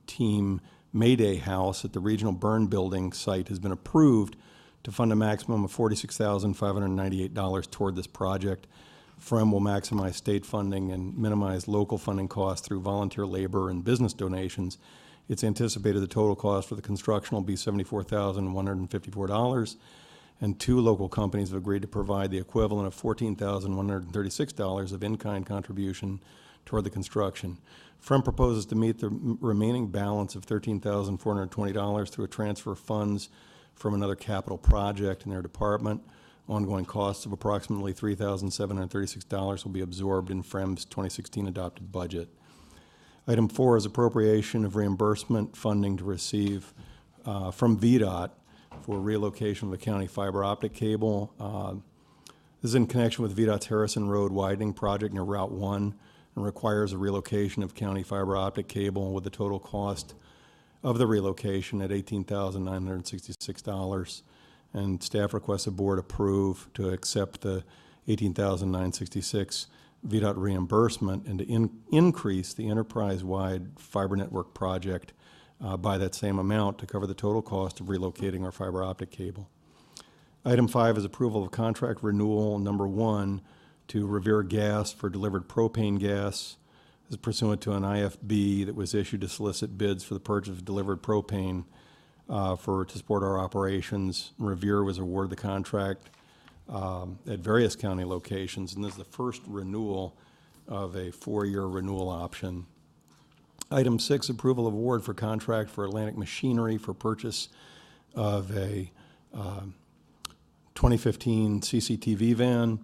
team Mayday House at the Regional Burn Building site has been approved to fund a maximum of $46,598 toward this project. FREM will maximize state funding and minimize local funding costs through volunteer labor and business donations. It's anticipated the total cost for the construction will be $74,154, and 2 local companies have agreed to provide the equivalent of $14,136 of in-kind contribution toward the construction. FREM proposes to meet the remaining balance of $13,420 through a transfer of funds from another capital project in their department. Ongoing costs of approximately $3,736 will be absorbed in FREM's 2016 adopted budget. Item 4 is appropriation of reimbursement funding to receive from VDOT for relocation of the county fiber optic cable. This is in connection with VDOT's Harrison Road widening project near Route 1 and requires a relocation of county fiber optic cable with the total cost of the relocation at $18,966. And staff requests the board approve to accept the $18,966 VDOT reimbursement and to increase the enterprise-wide fiber network project by that same amount to cover the total cost of relocating our fiber optic cable. Item 5 is approval of contract renewal number 1 to Revere Gas for delivered propane gas. This is pursuant to an IFB that was issued to solicit bids for the purchase of delivered propane to support our operations. Revere was awarded the contract at various county locations, and this is the first renewal of a 4-year renewal option. Item 6, approval of award for contract for Atlantic Machinery for purchase of a 2015 CCTV van.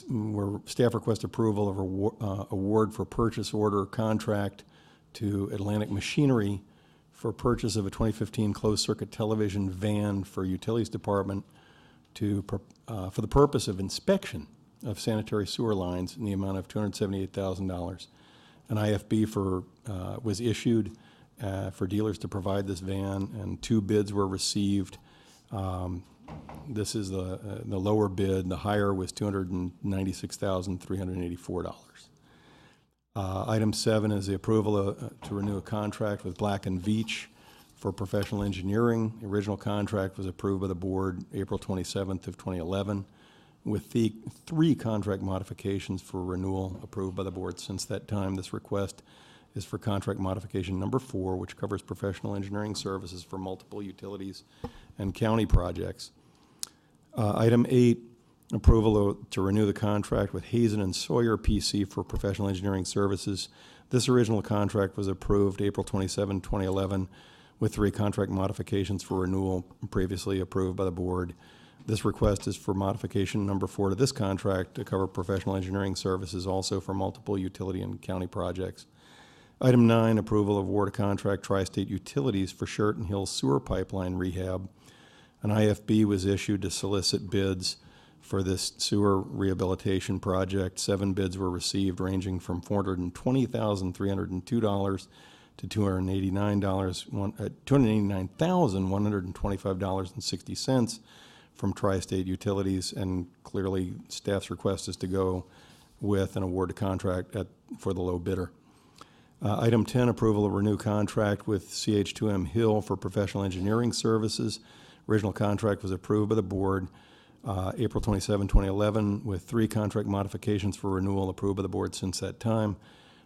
Where staff request approval of award for purchase order contract to Atlantic Machinery for purchase of a 2015 closed circuit television van for Utilities Department for the purpose of inspection of sanitary sewer lines in the amount of $278,000. An IFB was issued for dealers to provide this van, and 2 bids were received. This is the lower bid. The higher was $296,384. Item 7 is the approval to renew a contract with Black & Veatch for professional engineering. The original contract was approved by the board April 27th of 2011, with the 3 contract modifications for renewal approved by the board since that time. This request is for contract modification number 4, which covers professional engineering services for multiple utilities and county projects. Item 8, approval to renew the contract with Hazen and Sawyer PC for professional engineering services. This original contract was approved April 27, 2011, with 3 contract modifications for renewal previously approved by the board. This request is for modification number 4 to this contract to cover professional engineering services also for multiple utility and county projects. Item 9, approval of award of contract Tri-State Utilities for Sheraton Hills Sewer Pipeline Rehab. An IFB was issued to solicit bids for this sewer rehabilitation project. 7 bids were received, ranging from $420,302 to $289,125.60 from Tri-State Utilities, and clearly staff's request is to go with an award of contract for the low bidder. Item 10, approval of renew contract with CH2M Hill for professional engineering services. Original contract was approved by the board April 27, 2011, with 3 contract modifications for renewal approved by the board since that time.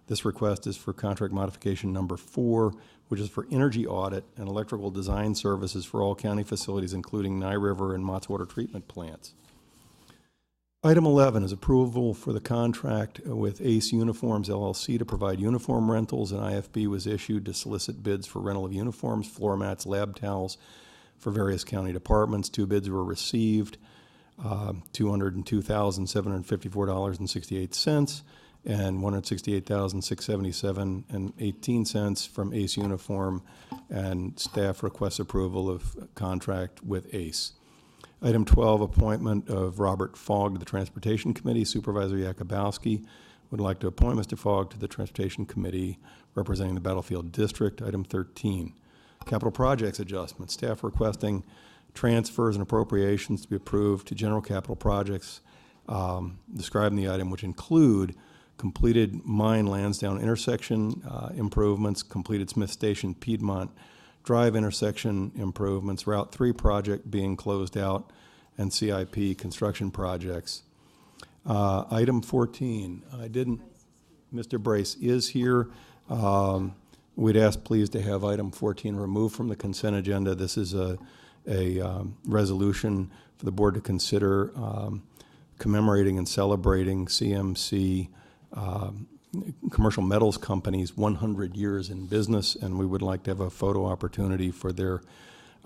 This request is for contract modification number 4, which is for energy audit and electrical design services for all county facilities, including Nye River and Mott's water treatment plants. Item 11 is approval for the contract with Ace Uniforms LLC to provide uniform rentals. An IFB was issued to solicit bids for rental of uniforms, floor mats, lab towels for various county departments. 2 bids were received, $202,754.68 and $168,677.18 from Ace Uniform, and staff requests approval of contract with Ace. Item 12, appointment of Robert Fogg to the Transportation Committee. Supervisor Yakubowski would like to appoint Mr. Fogg to the Transportation Committee representing the Battlefield District. Item 13, capital projects adjustment. Staff requesting transfers and appropriations to be approved to general capital projects described in the item, which include completed mine Lansdowne intersection improvements, completed Smith Station Piedmont Drive intersection improvements, Route 3 project being closed out, and CIP construction projects. Item 14, Mr. Brace is here. We'd ask please to have item 14 removed from the consent agenda. This is a resolution for the board to consider commemorating and celebrating CMC Commercial Metals Company's 100 years in business, and we would like to have a photo opportunity for their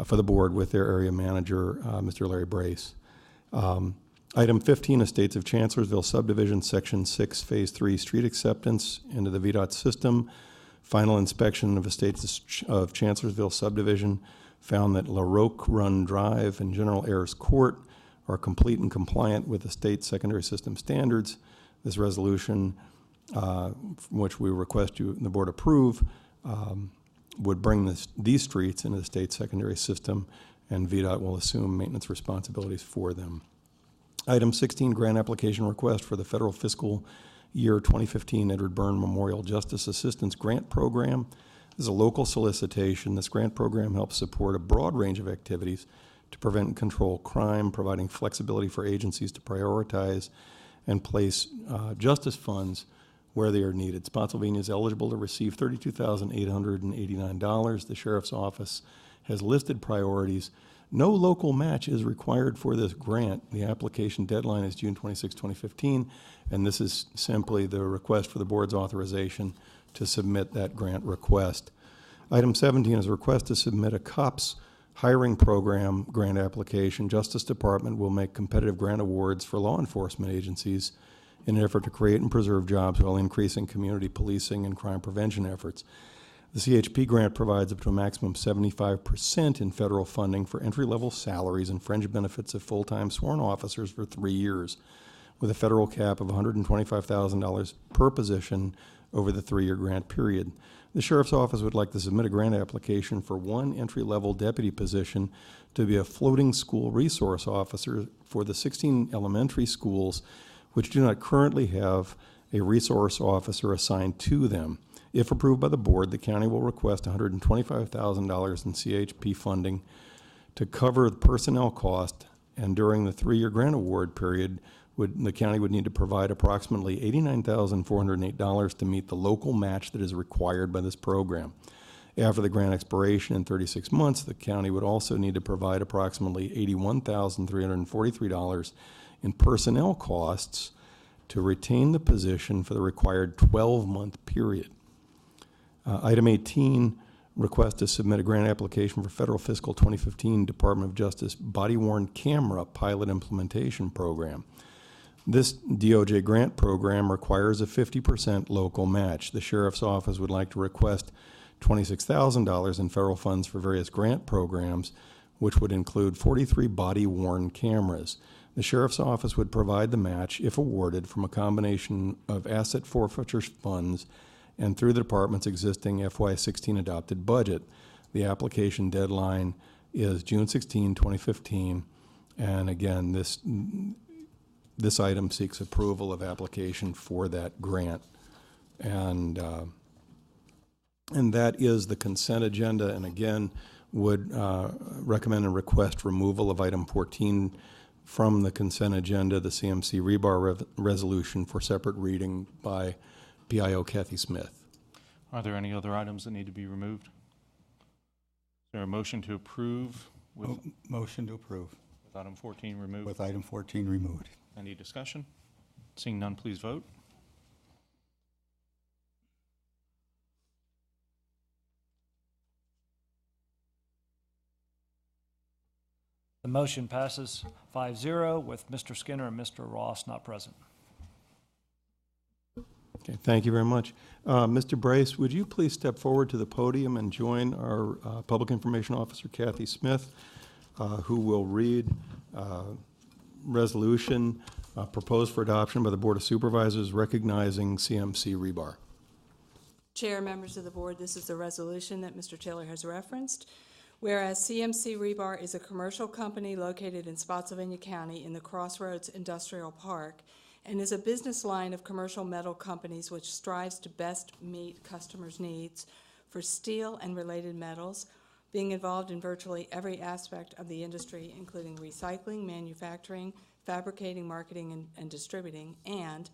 for the board with their area manager, Mr. Larry Brace. Item 15, Estates of Chancellorsville Subdivision, Section 6, Phase 3, street acceptance into the VDOT system. Final inspection of Estates of Chancellorsville Subdivision found that La Roque Run Drive and General Ayers Court are complete and compliant with the state secondary system standards. This resolution, which we request the board approve, would bring these streets into the state secondary system, and VDOT will assume maintenance responsibilities for them. Item 16, grant application request for the federal fiscal year 2015 Edward Byrne Memorial Justice Assistance Grant Program. This is a local solicitation. This grant program helps support a broad range of activities to prevent and control crime, providing flexibility for agencies to prioritize and place justice funds where they are needed. Spotsylvania is eligible to receive $32,889. The Sheriff's Office has listed priorities. No local match is required for this grant. The application deadline is June 26, 2015, and this is simply the request for the board's authorization to submit that grant request. Item 17 is a request to submit a COPS hiring program grant application. Justice Department will make competitive grant awards for law enforcement agencies in an effort to create and preserve jobs while increasing community policing and crime prevention efforts. The CHP grant provides up to a maximum of 75% in federal funding for entry-level salaries and fringe benefits of full-time sworn officers for 3 years, with a federal cap of $125,000 per position over the 3-year grant period. The Sheriff's Office would like to submit a grant application for one entry-level deputy position to be a floating school resource officer for the 16 elementary schools which do not currently have a resource officer assigned to them. If approved by the board, the county will request $125,000 in CHP funding to cover the personnel cost, and during the 3-year grant award period, the county would need to provide approximately $89,408 to meet the local match that is required by this program. After the grant expiration in 36 months, the county would also need to provide approximately $81,343 in personnel costs to retain the position for the required 12-month period. Item 18, request to submit a grant application for federal fiscal 2015 Department of Justice body-worn camera pilot implementation program. This DOJ grant program requires a 50% local match. The Sheriff's Office would like to request $26,000 in federal funds for various grant programs, which would include 43 body-worn cameras. The Sheriff's Office would provide the match, if awarded, from a combination of asset forfeiture funds and through the department's existing FY16 adopted budget. The application deadline is June 16, 2015, and again, this item seeks approval of application for that grant. And that is the consent agenda, and again, would recommend and request removal of item 14 from the consent agenda, the CMC rebar resolution, for separate reading by PIO Kathy Smith. Are there any other items that need to be removed? Is there a motion to approve? Motion to approve. With item 14 removed? With item 14 removed. Any discussion? Seeing none, please vote. The motion passes 5-0 with Mr. Skinner and Mr. Ross not present. Okay, thank you very much. Mr. Brace, would you please step forward to the podium and join our Public Information Officer, Kathy Smith, who will read resolution proposed for adoption by the Board of Supervisors recognizing CMC rebar. Chair, members of the board, this is the resolution that Mr. Taylor has referenced. Whereas CMC Rebar is a commercial company located in Spotsylvania County in the Crossroads Industrial Park, and is a business line of commercial metal companies which strives to best meet customers' needs for steel and related metals, being involved in virtually every aspect of the industry, including recycling, manufacturing, fabricating, marketing, and distributing. And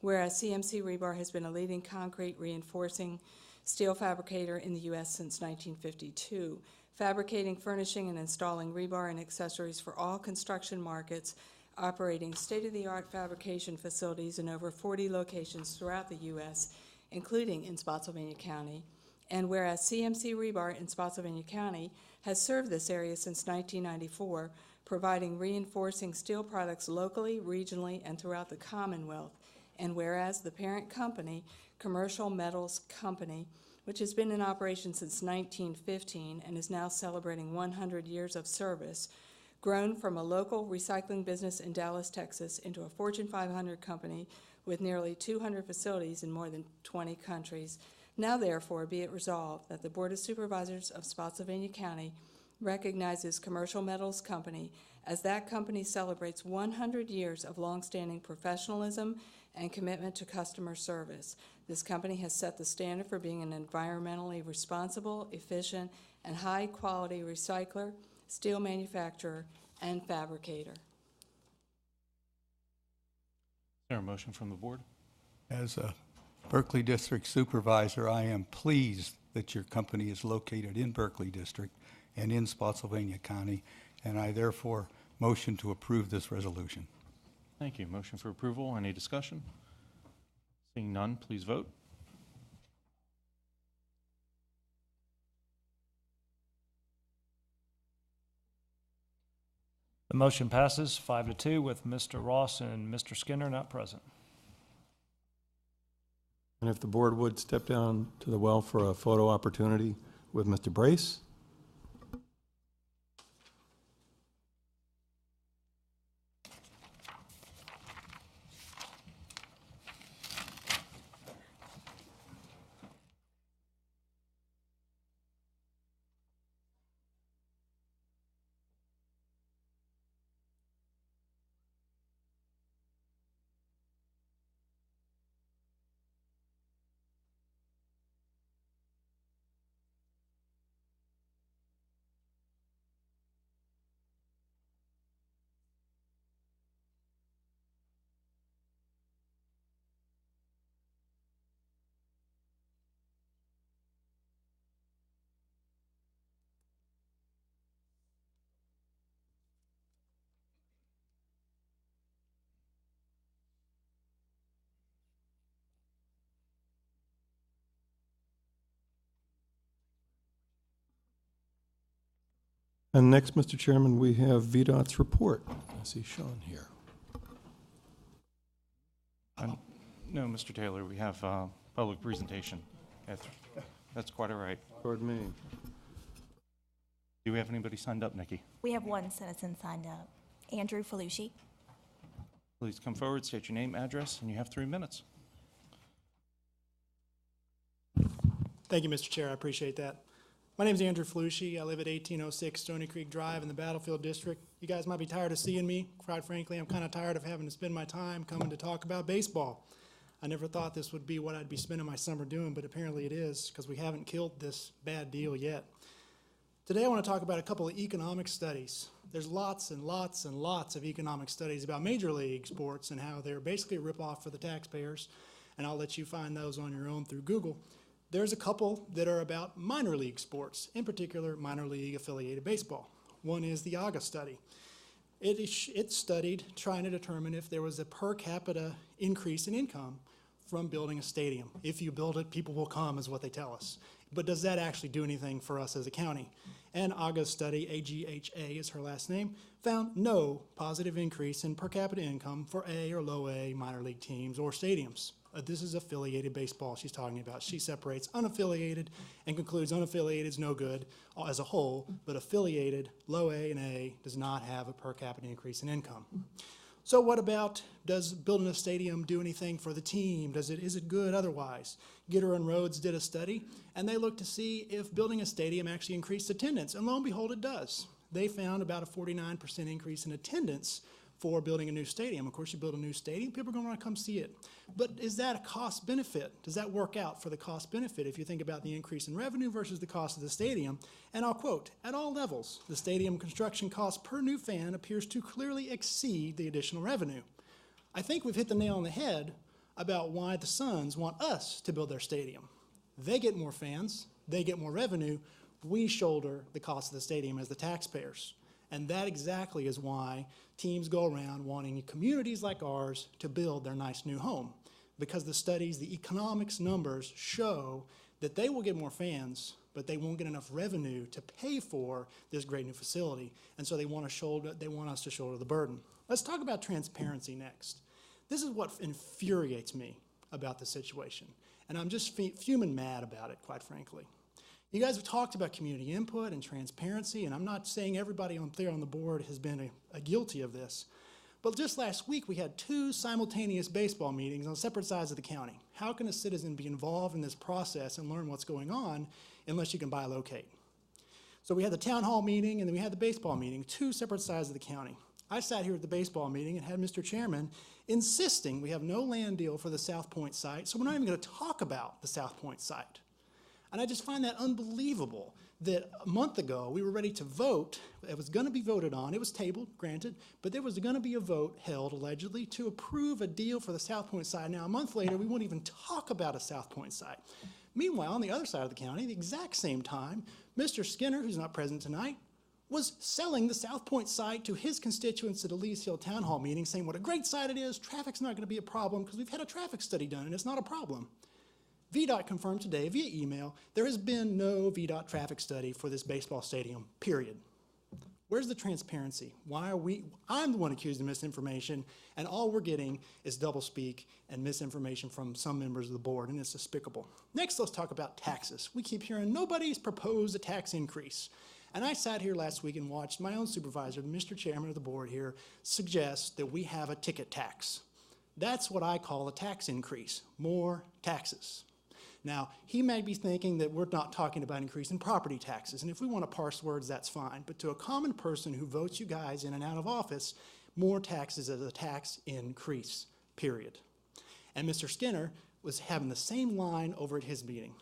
whereas CMC Rebar has been a leading concrete reinforcing steel fabricator in the U.S. since 1952, fabricating, furnishing, and installing rebar and accessories for all construction markets, operating state-of-the-art fabrication facilities in over 40 locations throughout the U.S., including in Spotsylvania County. And whereas CMC Rebar in Spotsylvania County has served this area since 1994, providing reinforcing steel products locally, regionally, and throughout the Commonwealth. And whereas the parent company, Commercial Metals Company, which has been in operation since 1915 and is now celebrating 100 years of service, grown from a local recycling business in Dallas, Texas, into a Fortune 500 company with nearly 200 facilities in more than 20 countries. Now, therefore, be it resolved that the Board of Supervisors of Spotsylvania County recognizes Commercial Metals Company as that company celebrates 100 years of longstanding professionalism and commitment to customer service. This company has set the standard for being an environmentally responsible, efficient, and high-quality recycler, steel manufacturer, and fabricator. Is there a motion from the board? As a Berkeley District Supervisor, I am pleased that your company is located in Berkeley District and in Spotsylvania County, and I therefore motion to approve this resolution. Thank you. Motion for approval. Any discussion? Seeing none, please vote. The motion passes 5-2 with Mr. Ross and Mr. Skinner not present. And if the board would step down to the well for a photo opportunity with Mr. Brace. And next, Mr. Chairman, we have VDOT's report. I see Sean here. No, Mr. Taylor, we have public presentation. That's quite all right. Pardon me. Do we have anybody signed up, Nikki? We have one citizen signed up, Andrew Felucci. Please come forward, state your name, address, and you have 3 minutes. Thank you, Mr. Chair. I appreciate that. My name is Andrew Felucci. I live at 1806 Stony Creek Drive in the Battlefield District. You guys might be tired of seeing me. Quite frankly, I'm kind of tired of having to spend my time coming to talk about baseball. I never thought this would be what I'd be spending my summer doing, but apparently it is, because we haven't killed this bad deal yet. Today I want to talk about a couple of economic studies. There's lots and lots and lots of economic studies about major league sports and how they're basically a ripoff for the taxpayers, and I'll let you find those on your own through Google. There's a couple that are about minor league sports, in particular minor league affiliated baseball. One is the AGA study. It studied trying to determine if there was a per capita increase in income from building a stadium. If you build it, people will come, is what they tell us. But does that actually do anything for us as a county? And AGA's study, AGHA is her last name, found no positive increase in per capita income for A or low A minor league teams or stadiums. This is affiliated baseball she's talking about. She separates unaffiliated and concludes unaffiliated is no good as a whole, but affiliated, low A and A, does not have a per capita increase in income. So what about, does building a stadium do anything for the team? Is it good otherwise? Gitter and Rhodes did a study, and they looked to see if building a stadium actually increased attendance, and lo and behold, it does. They found about a 49% increase in attendance for building a new stadium. Of course, you build a new stadium, people are going to want to come see it. But is that a cost benefit? Does that work out for the cost benefit if you think about the increase in revenue versus the cost of the stadium? And I'll quote, "At all levels, the stadium construction cost per new fan appears to clearly exceed the additional revenue." I think we've hit the nail on the head about why the Suns want us to build their stadium. They get more fans, they get more revenue, we shoulder the cost of the stadium as the taxpayers. And that exactly is why teams go around wanting communities like ours to build their nice new home. Because the studies, the economics numbers show that they will get more fans, but they won't get enough revenue to pay for this great new facility. And so they want us to shoulder the burden. Let's talk about transparency next. This is what infuriates me about the situation. And I'm just fuming mad about it, quite frankly. You guys have talked about community input and transparency, and I'm not saying everybody on there on the board has been guilty of this. But just last week, we had 2 simultaneous baseball meetings on separate sides of the county. How can a citizen be involved in this process and learn what's going on unless you can buy locate? So we had the town hall meeting, and then we had the baseball meeting, 2 separate sides of the county. I sat here at the baseball meeting and had Mr. Chairman insisting we have no land deal for the South Point site, so we're not even going to talk about the South Point site. And I just find that unbelievable that a month ago we were ready to vote. It was going to be voted on. It was tabled, granted, but there was going to be a vote held, allegedly, to approve a deal for the South Point site. Now, a month later, we won't even talk about a South Point site. Meanwhile, on the other side of the county, the exact same time, Mr. Skinner, who's not present tonight, was selling the South Point site to his constituents at a Lees Hill Town Hall meeting, saying what a great site it is, traffic's not going to be a problem because we've had a traffic study done and it's not a problem. VDOT confirmed today via email there has been no VDOT traffic study for this baseball stadium, period. Where's the transparency? I'm the one accused of misinformation, and all we're getting is doublespeak and misinformation from some members of the board, and it's despicable. Next, let's talk about taxes. We keep hearing nobody's proposed a tax increase. And I sat here last week and watched my own supervisor, the Mr. Chairman of the board here, suggest that we have a ticket tax. That's what I call a tax increase, more taxes. Now, he may be thinking that we're not talking about increasing property taxes, and if we want to parse words, that's fine. But to a common person who votes you guys in and out of office, more taxes is a tax increase, period. And Mr. Skinner was having the same line over at his meeting.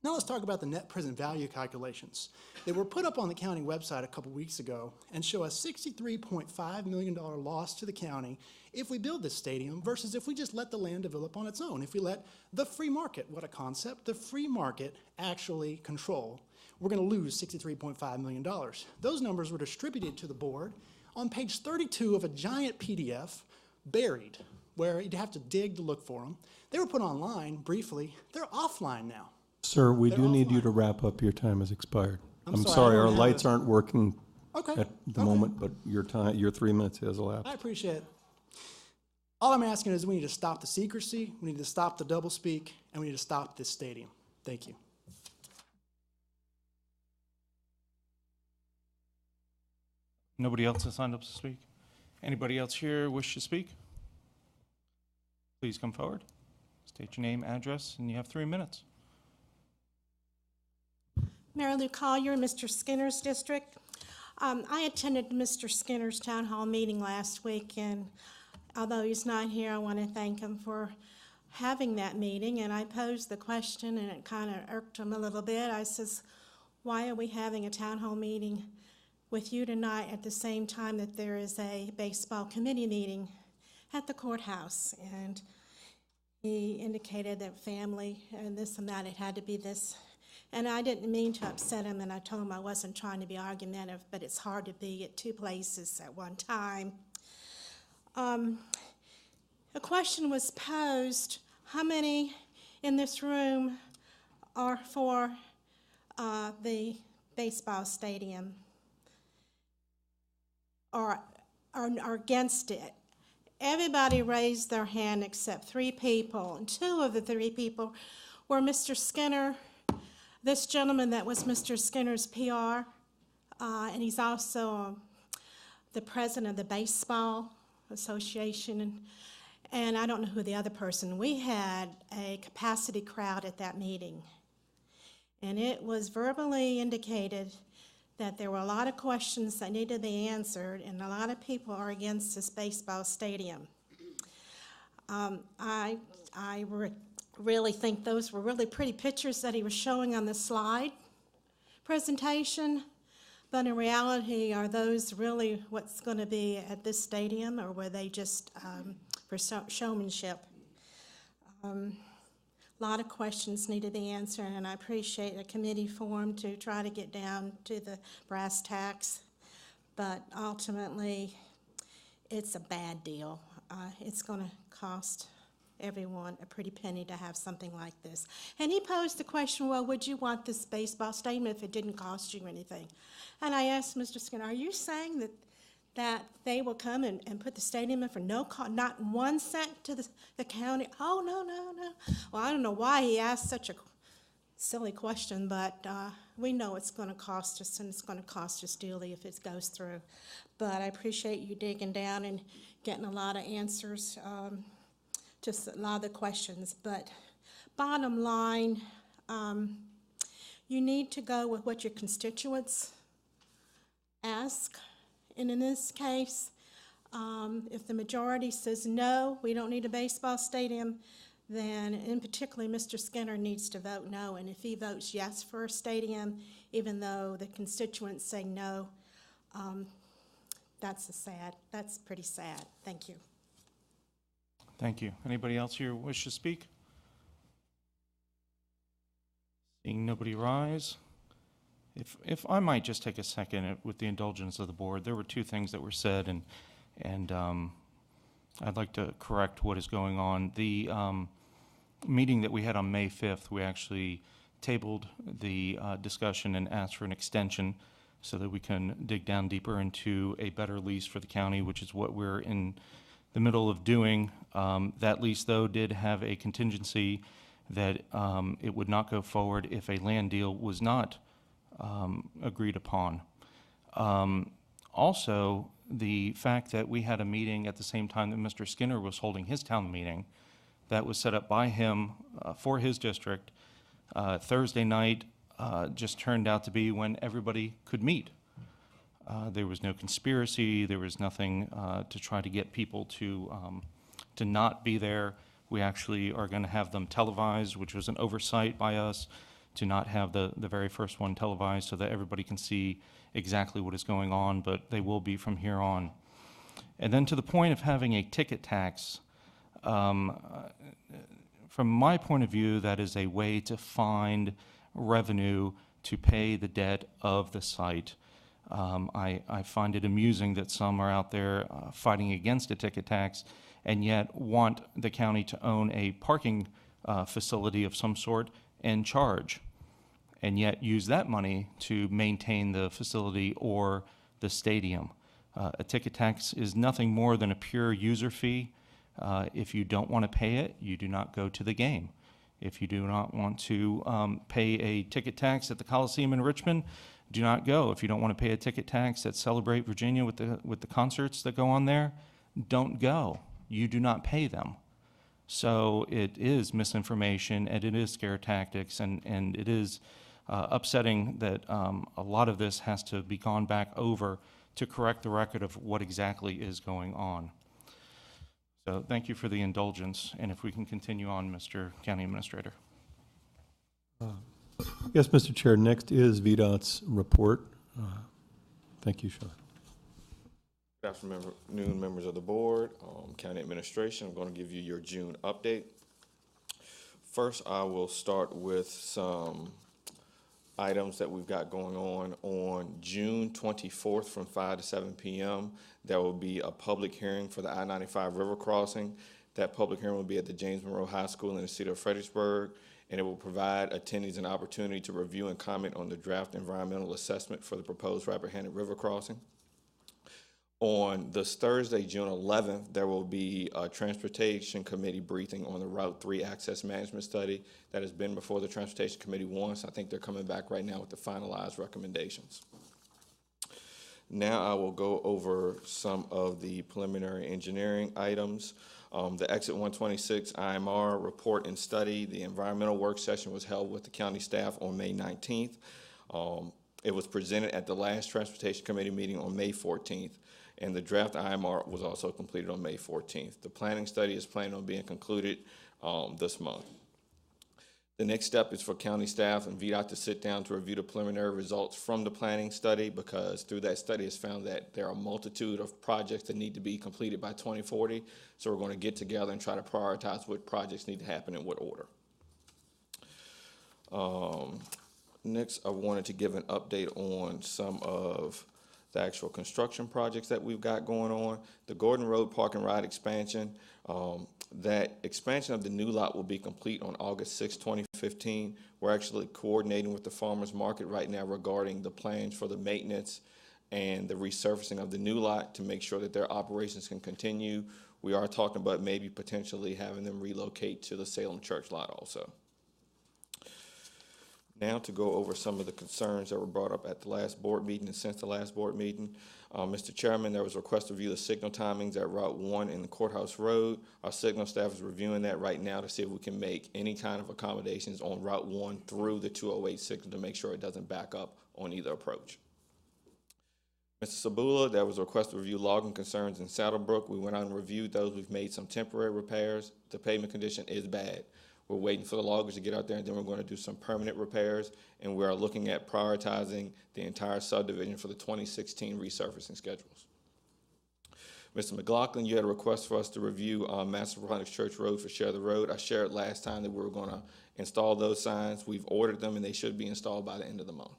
Now let's talk about the net present value calculations. They were put up on the county website a couple weeks ago and show a $63.5 million loss to the county if we build this stadium versus if we just let the land develop on its own. If we let the free market, what a concept, the free market actually control, we're going to lose $63.5 million. Those numbers were distributed to the board on page 32 of a giant PDF, buried, where you'd have to dig to look for them. They were put online briefly. They're offline now. Sir, we They're do need you offline. to wrap up. Your time has expired. I'm I'm sorry, sorry, I our don't have lights a- aren't working Okay. at the okay. moment, but your 3 minutes has elapsed. I appreciate it. All I'm asking is we need to stop the secrecy, we need to stop the doublespeak, and we need to stop this stadium. Thank you. Nobody else has signed up to speak? Anybody else here wish to speak? Please come forward. State your name, address, and you have 3 minutes. Mary Lou Collier, Mr. Skinner's district. I attended Mr. Skinner's town hall meeting last week, and although he's not here, I want to thank him for having that meeting. And I posed the question, and it kind of irked him a little bit. I says, why are we having a town hall meeting with you tonight at the same time that there is a baseball committee meeting at the courthouse? And he indicated that family and this and that, it had to be this. And I didn't mean to upset him, and I told him I wasn't trying to be argumentative, but it's hard to be at 2 places at one time. A question was posed, how many in this room are for the baseball stadium or are against it? Everybody raised their hand except 3 people, and 2 of the 3 people were Mr. Skinner, this gentleman that was Mr. Skinner's PR, and he's also the president of the Baseball Association, and I don't know who the other person. We had a capacity crowd at that meeting, and it was verbally indicated that there were a lot of questions that needed to be answered, and a lot of people are against this baseball stadium. I really think those were really pretty pictures that he was showing on the slide presentation, but in reality, are those really what's going to be at this stadium, or were they just for showmanship? A lot of questions need to be answered, and I appreciate a committee formed to try to get down to the brass tacks, but ultimately, it's a bad deal. It's going to cost everyone a pretty penny to have something like this. And he posed the question, well, would you want this baseball stadium if it didn't cost you anything? And I asked Mr. Skinner, are you saying that they will come and put the stadium in for no cost, not 1 cent to the county? Oh, no. Well, I don't know why he asked such a silly question, but we know it's going to cost us, and it's going to cost us dearly if it goes through. But I appreciate you digging down and getting a lot of answers to a lot of the questions. But bottom line, you need to go with what your constituents ask. And in this case, if the majority says no, we don't need a baseball stadium, then in particularly Mr. Skinner needs to vote no. And if he votes yes for a stadium, even though the constituents say no, that's pretty sad. Thank you. Thank you. Anybody else here wish to speak? Seeing nobody rise. If I might just take a second with the indulgence of the board, there were two things that were said, and I'd like to correct what is going on. The meeting that we had on May 5th, we actually tabled the discussion and asked for an extension so that we can dig down deeper into a better lease for the county, which is what we're in the middle of doing. That lease, though, did have a contingency that it would not go forward if a land deal was not agreed upon. Also, the fact that we had a meeting at the same time that Mr. Skinner was holding his town meeting that was set up by him for his district Thursday night just turned out to be when everybody could meet. There was no conspiracy. There was nothing to try to get people to not be there. We actually are going to have them televised, which was an oversight by us to not have the very first one televised so that everybody can see exactly what is going on, but they will be from here on. And then to the point of having a ticket tax, from my point of view, that is a way to find revenue to pay the debt of the site. I find it amusing that some are out there fighting against a ticket tax and yet want the county to own a parking facility of some sort and charge, and yet use that money to maintain the facility or the stadium. A ticket tax is nothing more than a pure user fee. If you don't want to pay it, you do not go to the game. If you do not want to pay a ticket tax at the Coliseum in Richmond, do not go. If you don't want to pay a ticket tax at Celebrate Virginia with the concerts that go on there, don't go. You do not pay them. So it is misinformation, and it is scare tactics, and it is upsetting that a lot of this has to be gone back over to correct the record of what exactly is going on. So thank you for the indulgence, and if we can continue on, Mr. County Administrator. Yes, Mr. Chair, next is VDOT's report. Thank you, Sean. Good afternoon, members of the board, county administration. I'm going to give you your June update. First, I will start with some items that we've got going on June 24th from 5 to 7 p.m. There will be a public hearing for the I-95 river crossing. That public hearing will be at the James Monroe High School in the city of Fredericksburg, and it will provide attendees an opportunity to review and comment on the draft environmental assessment for the proposed Rappahannock River crossing. On this Thursday, June 11th, there will be a Transportation Committee briefing on the Route 3 Access Management Study that has been before the Transportation Committee once. I think they're coming back right now with the finalized recommendations. Now I will go over some of the preliminary engineering items. The Exit 126 IMR report and study. The environmental work session was held with the county staff on May 19th. It was presented at the last Transportation Committee meeting on May 14th, and the draft IMR was also completed on May 14th. The planning study is planned on being concluded this month. The next step is for county staff and VDOT to sit down to review the preliminary results from the planning study, because through that study it's found that there are a multitude of projects that need to be completed by 2040. So we're going to get together and try to prioritize what projects need to happen in what order. Next, I wanted to give an update on some of the actual construction projects that we've got going on. The Gordon Road Park and Ride expansion, that expansion of the new lot will be complete on August 6, 2015. We're actually coordinating with the farmers market right now regarding the plans for the maintenance and the resurfacing of the new lot to make sure that their operations can continue. We are talking about maybe potentially having them relocate to the Salem Church lot also. Now to go over some of the concerns that were brought up at the last board meeting and since the last board meeting. Mr. Chairman, there was a request to review the signal timings at Route 1 in the Courthouse Road. Our signal staff is reviewing that right now to see if we can make any kind of accommodations on Route 1 through the 208 signal to make sure it doesn't back up on either approach. Mr. Sabula, there was a request to review logging concerns in Saddlebrook. We went out and reviewed those. We've made some temporary repairs. The pavement condition is bad. We're waiting for the loggers to get out there, and then we're going to do some permanent repairs, and we are looking at prioritizing the entire subdivision for the 2016 resurfacing schedules. Mr. McLaughlin, you had a request for us to review Master Apprentice Church Road for Share the Road. I shared last time that we were going to install those signs. We've ordered them, and they should be installed by the end of the month.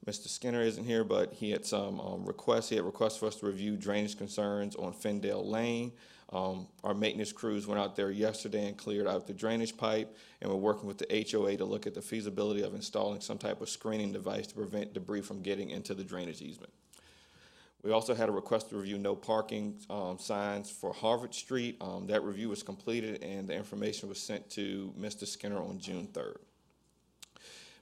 Mr. Skinner isn't here, but he had some requests. He had requests for us to review drainage concerns on Fendale Lane. Our maintenance crews went out there yesterday and cleared out the drainage pipe, and we're working with the HOA to look at the feasibility of installing some type of screening device to prevent debris from getting into the drainage easement. We also had a request to review no parking signs for Harvard Street. That review was completed, and the information was sent to Mr. Skinner on June 3rd.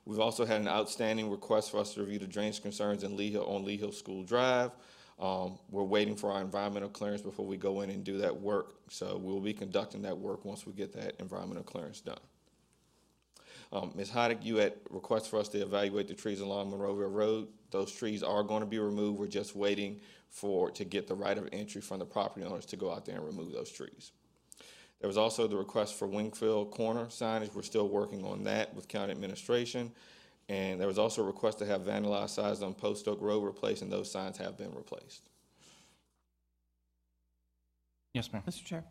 We've also had an outstanding request for us to review the drainage concerns in Lee Hill on Lee Hill School Drive. We're waiting for our environmental clearance before we go in and do that work. So we'll be conducting that work once we get that environmental clearance done. Ms. Heidick, you had requests for us to evaluate the trees along Monrovia Road. Those trees are going to be removed. We're just waiting to get the right of entry from the property owners to go out there and remove those trees. There was also the request for Wingfield Corner signage. We're still working on that with county administration. And there was also a request to have vandalized signs on Post Oak Road replaced, and those signs have been replaced. Yes, ma'am. Mr. Chair,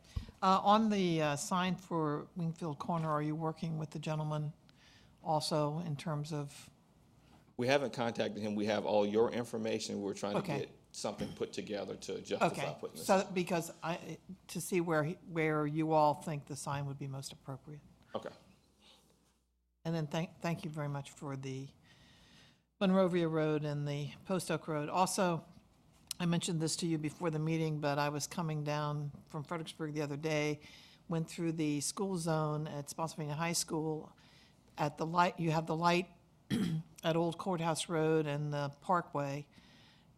on the sign for Wingfield Corner, are you working with the gentleman also in terms of? We haven't contacted him. We have all your information. We're trying to Okay. get something put together to justify Okay, putting this. so because to see where you all think the sign would be most appropriate. Okay. And then thank you very much for the Monrovia Road and the Post Oak Road. Also, I mentioned this to you before the meeting, but I was coming down from Fredericksburg the other day, went through the school zone at Spotsylvania High School. At the light, you have the light at Old Courthouse Road and the Parkway.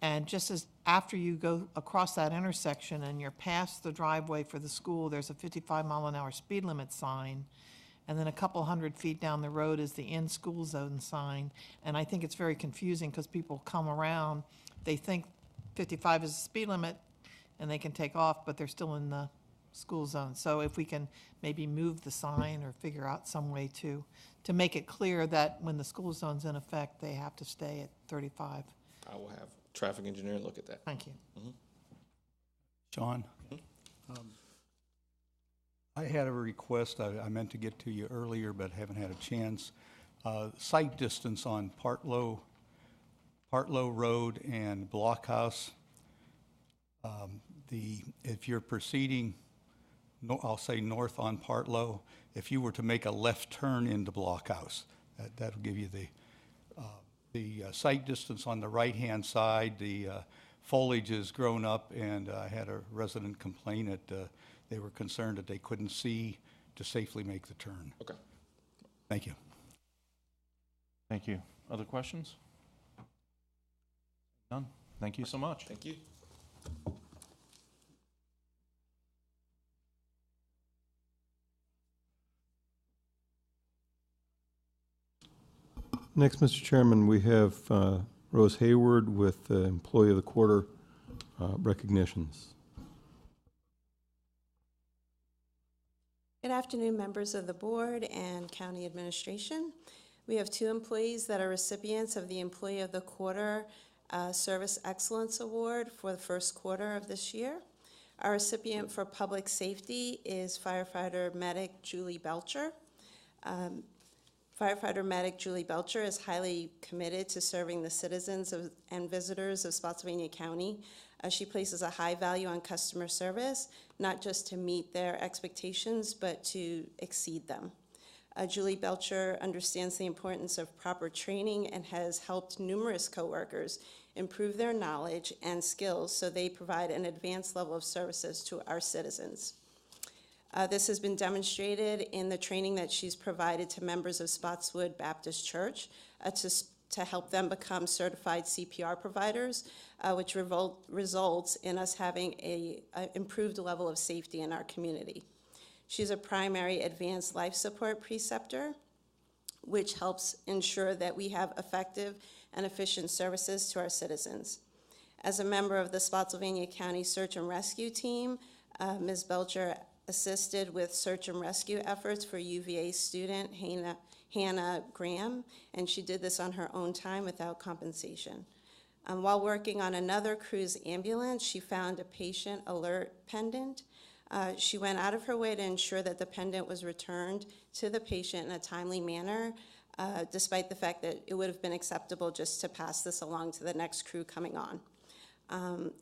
And just as after you go across that intersection and you're past the driveway for the school, there's a 55-mile-an-hour speed limit sign. And then a couple hundred feet down the road is the in-school zone sign. And I think it's very confusing because people come around, they think 55 is the speed limit and they can take off, but they're still in the school zone. So if we can maybe move the sign or figure out some way to make it clear that when the school zone's in effect, they have to stay at 35. I will have traffic engineer look at that. Thank you. John? I had a request I meant to get to you earlier, but haven't had a chance. Site distance on Partlow Road and Blockhouse. If you're proceeding, I'll say north on Partlow, if you were to make a left turn into Blockhouse, that'll give you the site distance on the right-hand side. The foliage is grown up, and I had a resident complain that they were concerned that they couldn't see to safely make the turn. Okay. Thank you. Thank you. Other questions? None. Thank you so much. Thank you. Next, Mr. Chairman, we have Rose Hayward with Employee of the Quarter recognitions. Good afternoon, members of the board and county administration. We have 2 employees that are recipients of the Employee of the Quarter Service Excellence Award for the first quarter of this year. Our recipient for public safety is firefighter medic Julie Belcher. Firefighter medic Julie Belcher is highly committed to serving the citizens and visitors of Spotsylvania County. She places a high value on customer service, not just to meet their expectations, but to exceed them. Julie Belcher understands the importance of proper training and has helped numerous coworkers improve their knowledge and skills so they provide an advanced level of services to our citizens. This has been demonstrated in the training that she's provided to members of Spotswood Baptist Church to help them become certified CPR providers, which results in us having an improved level of safety in our community. She's a primary advanced life support preceptor, which helps ensure that we have effective and efficient services to our citizens. As a member of the Spotsylvania County Search and Rescue Team, Ms. Belcher assisted with search and rescue efforts for UVA student Hannah Graham, and she did this on her own time without compensation. While working on another cruise ambulance, she found a patient alert pendant. She went out of her way to ensure that the pendant was returned to the patient in a timely manner, despite the fact that it would have been acceptable just to pass this along to the next crew coming on.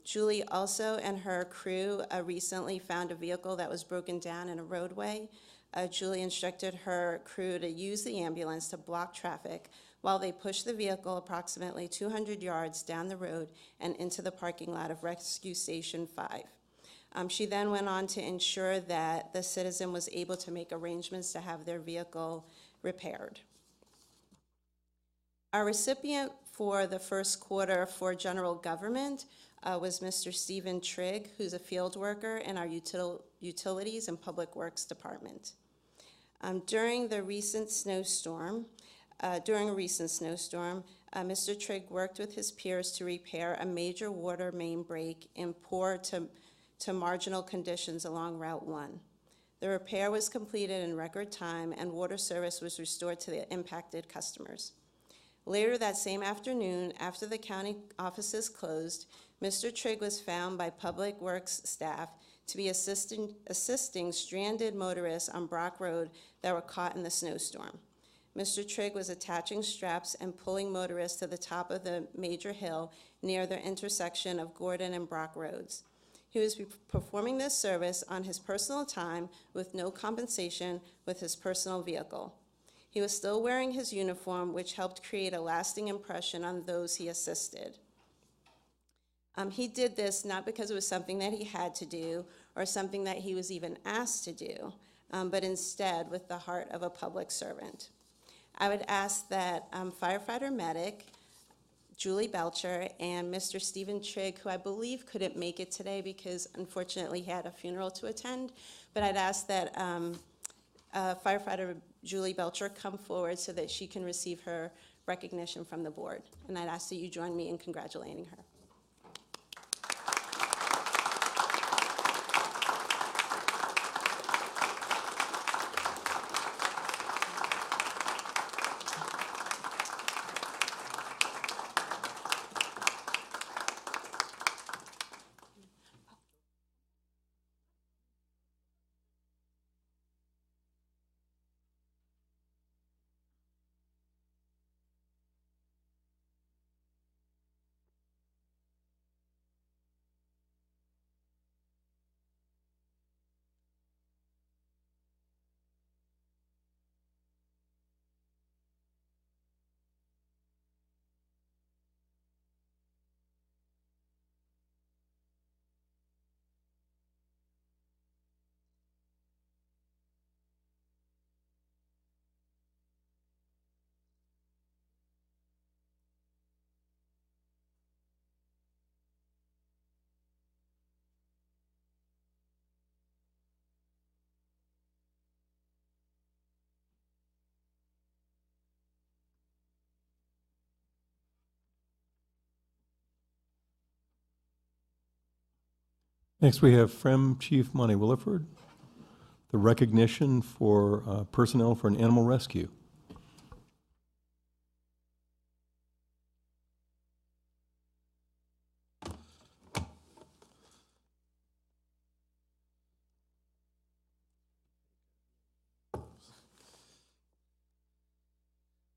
Julie also and her crew recently found a vehicle that was broken down in a roadway. Julie instructed her crew to use the ambulance to block traffic while they pushed the vehicle approximately 200 yards down the road and into the parking lot of Rescue Station 5. She then went on to ensure that the citizen was able to make arrangements to have their vehicle repaired. Our recipient for the first quarter for general government was Mr. Stephen Trigg, who's a field worker in our Utilities and Public Works Department. During a recent snowstorm, Mr. Trigg worked with his peers to repair a major water main break in poor to marginal conditions along Route 1. The repair was completed in record time and water service was restored to the impacted customers. Later that same afternoon, after the county offices closed, Mr. Trigg was found by Public Works staff to be assisting stranded motorists on Brock Road that were caught in the snowstorm. Mr. Trigg was attaching straps and pulling motorists to the top of the major hill near the intersection of Gordon and Brock Roads. He was performing this service on his personal time with no compensation with his personal vehicle. He was still wearing his uniform, which helped create a lasting impression on those he assisted. He did this not because it was something that he had to do or something that he was even asked to do, but instead with the heart of a public servant. I would ask that firefighter medic Julie Belcher and Mr. Stephen Trigg, who I believe couldn't make it today because unfortunately he had a funeral to attend, but I'd ask that firefighter Julie Belcher come forward so that she can receive her recognition from the board. And I'd ask that you join me in congratulating her. Next, we have FREM Chief Monty Williford, the recognition for personnel for an animal rescue.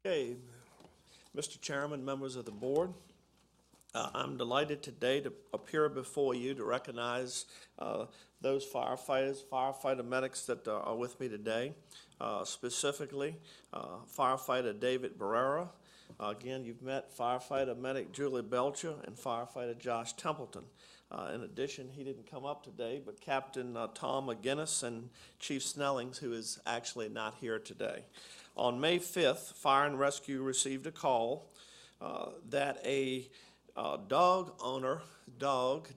Okay, Mr. Chairman, members of the board, I'm delighted today to appear before you to recognize those firefighter medics that are with me today, specifically firefighter David Barrera. Again, you've met firefighter medic Julie Belcher and firefighter Josh Templeton. In addition, he didn't come up today, but Captain Tom McGinnis and Chief Snellings, who is actually not here today. On May 5th, Fire and Rescue received a call that a dog owner,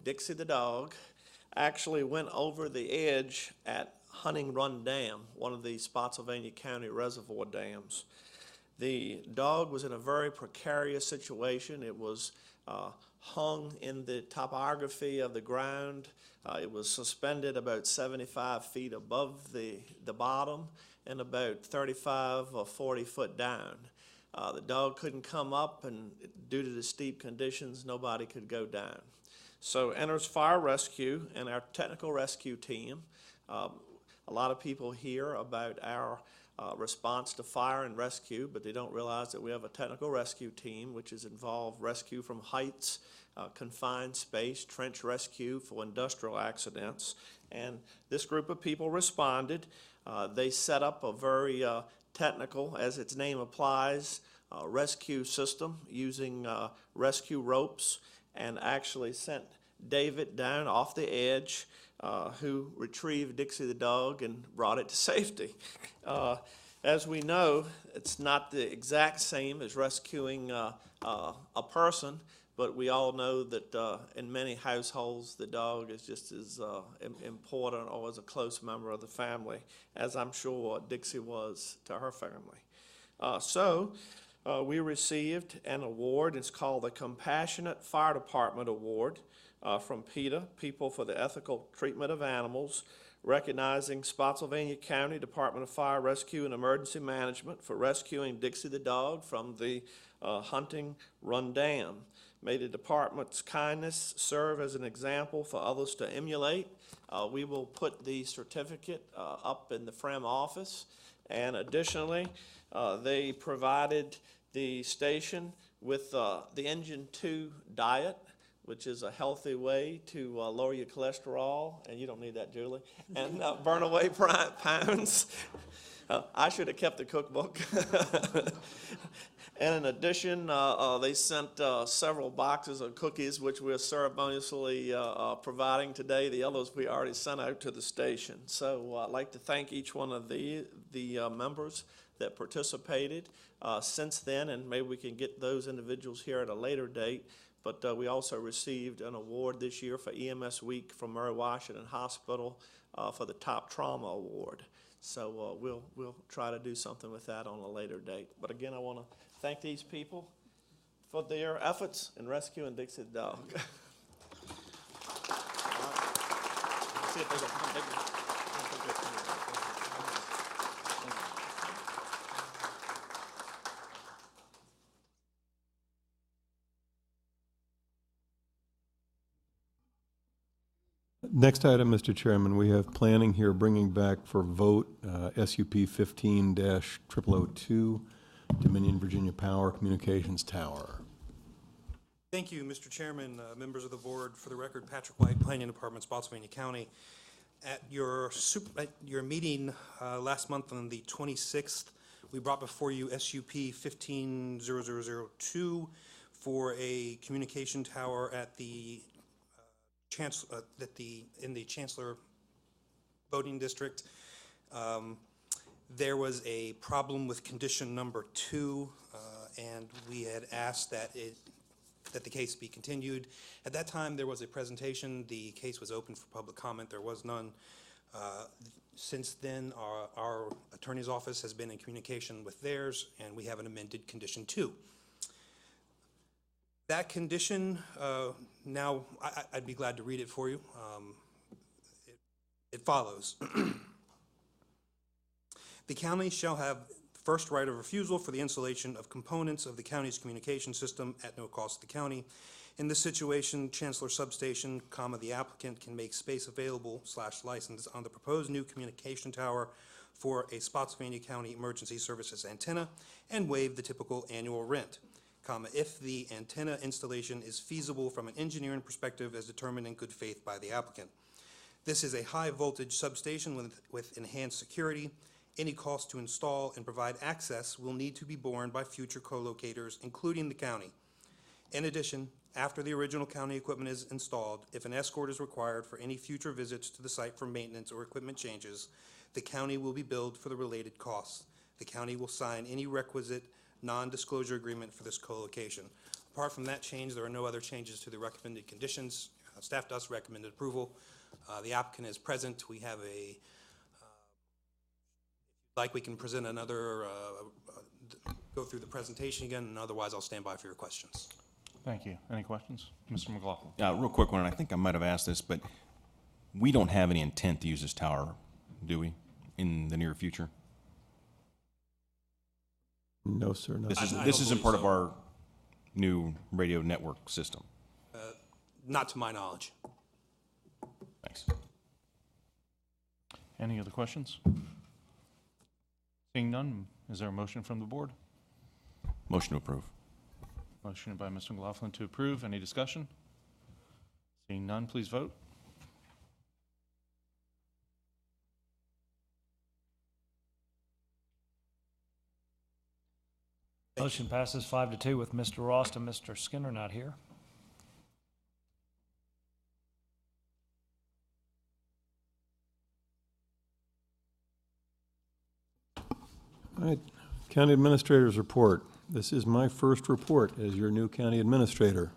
Dixie the dog, actually went over the edge at Hunting Run Dam, one of the Spotsylvania County reservoir dams. The dog was in a very precarious situation. It was hung in the topography of the ground. It was suspended about 75 feet above the bottom and about 35 or 40 foot down. The dog couldn't come up, and due to the steep conditions, nobody could go down. So enters fire rescue and our technical rescue team. A lot of people hear about our response to fire and rescue, but they don't realize that we have a technical rescue team, which is involved rescue from heights, confined space, trench rescue for industrial accidents. And this group of people responded. They set up a very technical, as its name applies, rescue system using rescue ropes, and actually sent David down off the edge, who retrieved Dixie the dog and brought it to safety. As we know, it's not the exact same as rescuing a person, but we all know that in many households, the dog is just as important or as a close member of the family, as I'm sure Dixie was to her family. So we received an award. It's called the Compassionate Fire Department Award from PETA, People for the Ethical Treatment of Animals, recognizing Spotsylvania County Department of Fire Rescue and Emergency Management for rescuing Dixie the dog from the Hunting Run Dam. May the department's kindness serve as an example for others to emulate. We will put the certificate up in the FREM office, and additionally, they provided the station with the Engine 2 diet, which is a healthy way to lower your cholesterol, and you don't need that, Julie, and burn away pounds. I should have kept the cookbook. And in addition, they sent several boxes of cookies, which we're ceremoniously providing today. The others we already sent out to the station. So I'd like to thank each one of the members that participated since then, and maybe we can get those individuals here at a later date. But we also received an award this year for EMS Week from Mary Washington Hospital for the Top Trauma Award. So we'll try to do something with that on a later date. But again, I want to thank these people for their efforts in rescuing Dixie the dog. See if there's a Next item, Mr. Chairman, we have planning here bringing back for vote SUP 15-0002, Dominion Virginia Power Communications Tower. Thank you, Mr. Chairman, members of the board. For the record, Patrick White, Planning Department, Spotsylvania County. At your meeting last month on the 26th, we brought before you SUP 15-0002 for a communication tower at the in the Chancellor voting district. There was a problem with condition number 2, and we had asked that the case be continued. At that time, there was a presentation. The case was open for public comment. There was none. Since then, our attorney's office has been in communication with theirs, and we have an amended condition 2. That condition, now I'd be glad to read it for you. It follows. The county shall have first right of refusal for the installation of components of the county's communication system at no cost to the county. In this situation, Chancellor Substation, the applicant can make space available / license on the proposed new communication tower for a Spotsylvania County Emergency Services antenna and waive the typical annual rent, if the antenna installation is feasible from an engineering perspective as determined in good faith by the applicant. This is a high voltage substation with enhanced security. Any cost to install and provide access will need to be borne by future co-locators, including the county. In addition, after the original county equipment is installed, if an escort is required for any future visits to the site for maintenance or equipment changes, the county will be billed for the related costs. The county will sign any requisite non-disclosure agreement for this co-location. Apart from that change, there are no other changes to the recommended conditions. Staff does recommend approval. The applicant is present. We have we can present another, go through the presentation again, and otherwise I'll stand by for your questions. Thank you. Any questions? Mr. McLaughlin? Real quick one, and I think I might have asked this, but we don't have any intent to use this tower, do we, in the near future? No, sir. No. This isn't part of our new radio network system. Not to my knowledge. Thanks. Any other questions? Seeing none, is there a motion from the board? Motion to approve. Motion by Mr. McLaughlin to approve. Any discussion? Seeing none, please vote. Motion passes 5-2 with Mr. Rost and Mr. Skinner not here. All right, County Administrator's report. This is my first report as your new county administrator.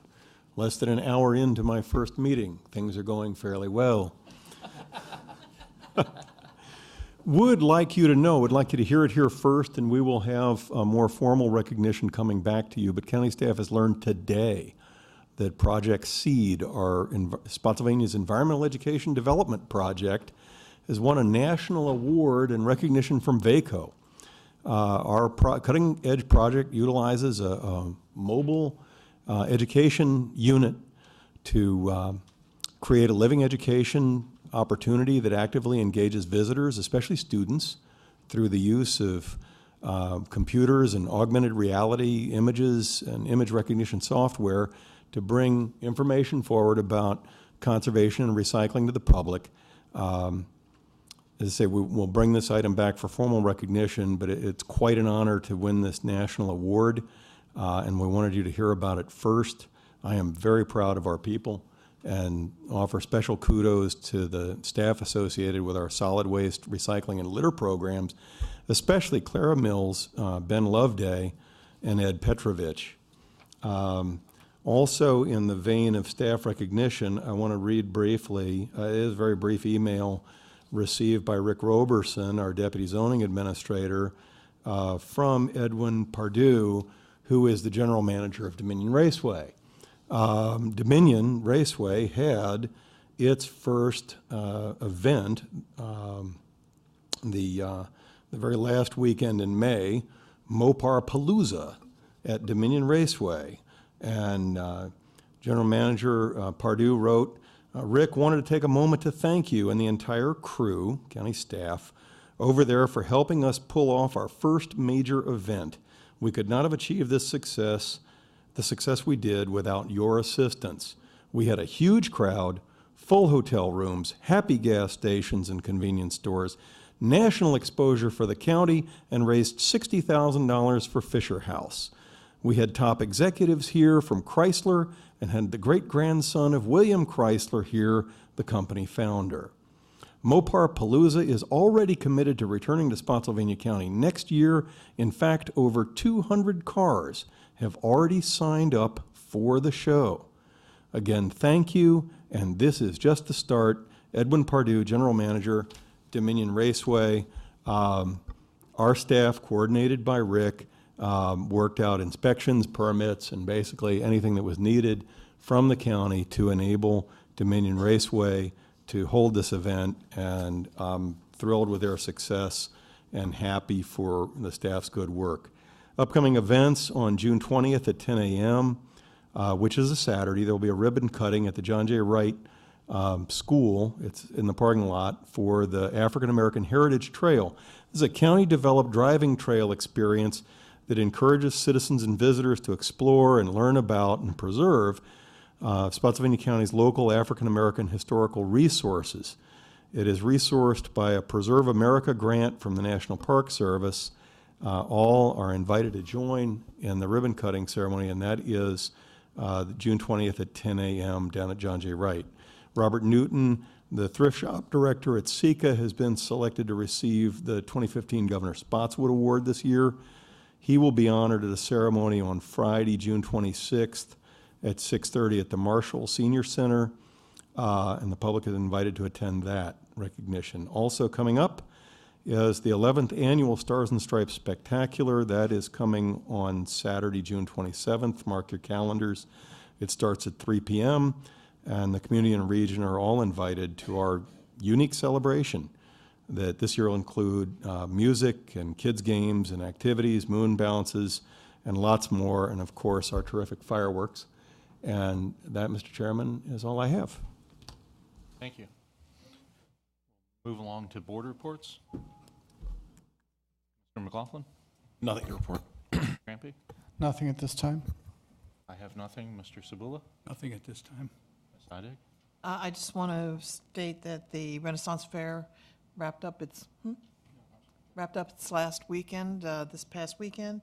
Less than an hour into my first meeting. Things are going fairly well. Would like you to hear it here first, and we will have a more formal recognition coming back to you. But county staff has learned today that Project SEED, our Spotsylvania's Environmental Education Development Project, has won a national award and recognition from VACO. Our cutting-edge project utilizes a mobile education unit to create a living education opportunity that actively engages visitors, especially students, through the use of computers and augmented reality images and image recognition software to bring information forward about conservation and recycling to the public. As I say, we'll bring this item back for formal recognition, but it's quite an honor to win this national award, and we wanted you to hear about it first. I am very proud of our people and offer special kudos to the staff associated with our solid waste recycling and litter programs, especially Clara Mills, Ben Loveday, and Ed Petrovich. Also, in the vein of staff recognition, I want to read briefly, it is a very brief email received by Rick Roberson, our Deputy Zoning Administrator, from Edwin Pardue, who is the General Manager of Dominion Raceway. Dominion Raceway had its first event the very last weekend in May, Mopar Palooza at Dominion Raceway. And General Manager Pardue wrote, Rick wanted to take a moment to thank you and the entire crew, county staff, over there for helping us pull off our first major event. We could not have achieved this success, the success we did, without your assistance. We had a huge crowd, full hotel rooms, happy gas stations and convenience stores, national exposure for the county, and raised $60,000 for Fisher House. We had top executives here from Chrysler and had the great-grandson of William Chrysler here, the company founder. Mopar Palooza is already committed to returning to Spotsylvania County next year. In fact, over 200 cars have already signed up for the show. Again, thank you, and this is just the start. Edwin Pardue, General Manager, Dominion Raceway. Our staff, coordinated by Rick, worked out inspections, permits, and basically anything that was needed from the county to enable Dominion Raceway to hold this event, and I'm thrilled with their success and happy for the staff's good work. Upcoming events on June 20th at 10 a.m., which is a Saturday. There will be a ribbon cutting at the John J. Wright School. It's in the parking lot for the African American Heritage Trail. This is a county-developed driving trail experience that encourages citizens and visitors to explore and learn about and preserve Spotsylvania County's local African American historical resources. It is resourced by a Preserve America grant from the National Park Service. All are invited to join in the ribbon cutting ceremony, and that is June 20th at 10 a.m. down at John J. Wright. Robert Newton, the thrift shop director at SECA, has been selected to receive the 2015 Governor Spotswood Award this year. He will be honored at a ceremony on Friday, June 26th at 6:30 at the Marshall Senior Center, and the public is invited to attend that recognition. Also coming up is the 11th Annual Stars and Stripes Spectacular. That is coming on Saturday, June 27th. Mark your calendars. It starts at 3 p.m., and the community and region are all invited to our unique celebration that this year will include music and kids' games and activities, moon bounces, and lots more, and of course, our terrific fireworks. And that, Mr. Chairman, is all I have. Thank you. Move along to board reports. Mr. McLaughlin? Nothing to report. Crampy? Nothing at this time. I have nothing. Mr. Sabula? Nothing at this time. Ms. Heidig? I just want to state that the Renaissance Fair wrapped up its last weekend, this past weekend.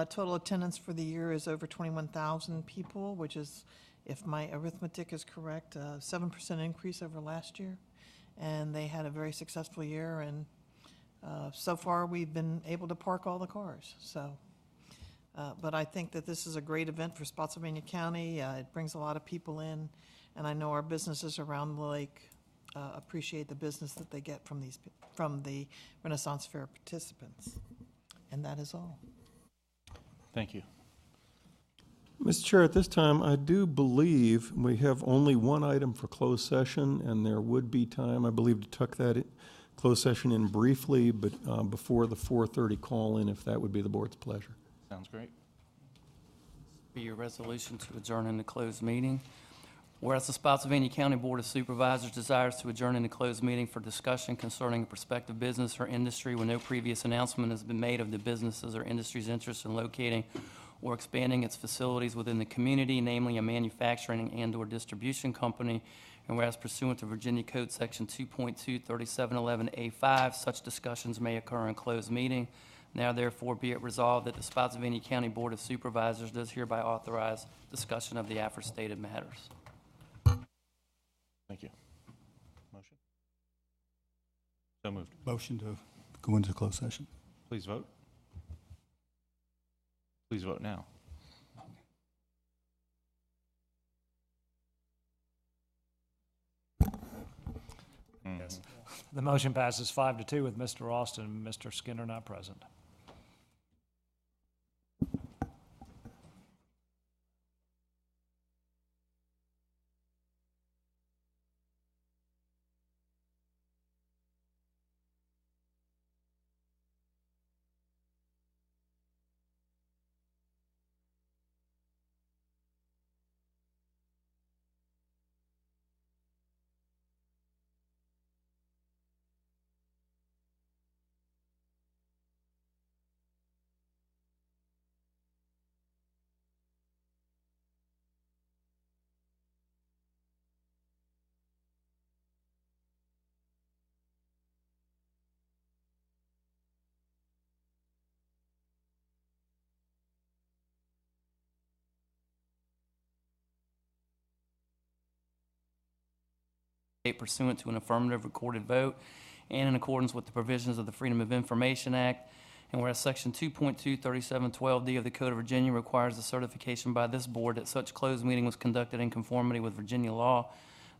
Total attendance for the year is over 21,000 people, which is, if my arithmetic is correct, a 7% increase over last year. And they had a very successful year, and so far we've been able to park all the cars. So, but I think that this is a great event for Spotsylvania County. It brings a lot of people in, and I know our businesses around the lake appreciate the business that they get from the Renaissance Fair participants. And that is all. Thank you. Mr. Chair, at this time, I do believe we have only one item for closed session, and there would be time, I believe, to tuck that closed session in briefly, but before the 4:30 call-in, if that would be the board's pleasure. Sounds great. Be your resolution to adjourn into closed meeting. Whereas the Spotsylvania County Board of Supervisors desires to adjourn into closed meeting for discussion concerning a prospective business or industry when no previous announcement has been made of the businesses or industry's interest in locating or expanding its facilities within the community, namely a manufacturing and/or distribution company, and whereas pursuant to Virginia Code Section 2.23711A5, such discussions may occur in closed meeting. Now therefore be it resolved that the Spotsylvania County Board of Supervisors does hereby authorize discussion of the aforestated matters. Thank you. Motion? So moved. Motion to go into closed session. Please vote. Please vote now. Yes. The motion passes 5-2 with Mr. Austin and Mr. Skinner not present. Pursuant to an affirmative recorded vote and in accordance with the provisions of the Freedom of Information Act. And whereas Section 2.23712D of the Code of Virginia requires the certification by this board that such closed meeting was conducted in conformity with Virginia law.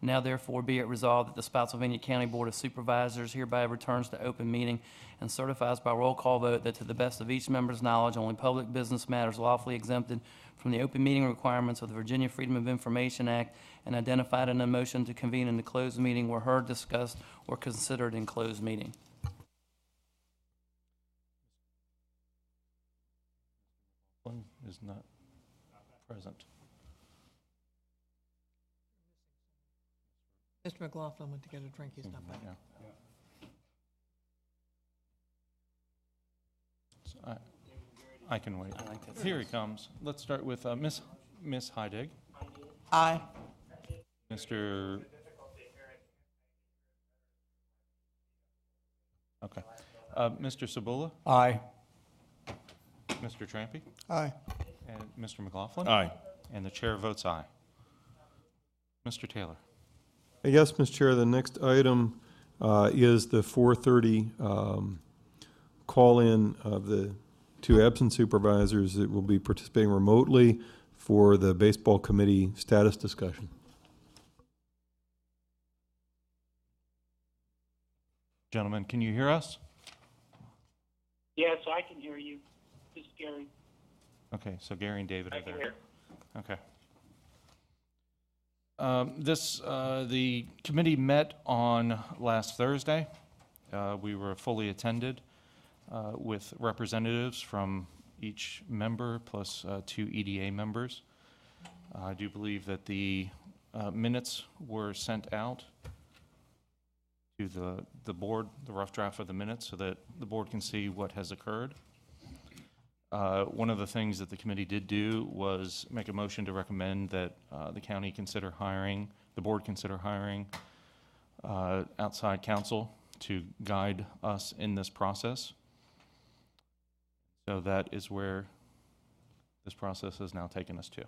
Now therefore be it resolved that the Spotsylvania County Board of Supervisors hereby returns to open meeting and certifies by roll call vote that to the best of each member's knowledge, only public business matters lawfully exempted from the open meeting requirements of the Virginia Freedom of Information Act and identified in a motion to convene in the closed meeting were heard, discussed, or considered in closed meeting. Is not present. Mr. McLaughlin went to get a drink, he's not back. Yeah. So I can wait. Here he comes. Let's start with Miss Heidig. Aye. Mr. Okay. Mr. Sabula? Aye. Mr. Trampy? Aye. And Mr. McLaughlin? Aye. And the chair votes aye. Mr. Taylor? Yes, Mr. Chair, the next item is the 4:30 call-in of the two absent supervisors that will be participating remotely for the baseball committee status discussion. Gentlemen, can you hear us? Yes, I can hear you. This is Gary. Okay, so Gary and David I are can there. hear. Okay. The committee met on last Thursday. We were fully attended with representatives from each member plus two EDA members. I do believe that the minutes were sent out to the board, the rough draft of the minutes, so that the board can see what has occurred. One of the things that the committee did do was make a motion to recommend that the county consider hiring, the board consider hiring outside counsel to guide us in this process. So that is where this process has now taken us to.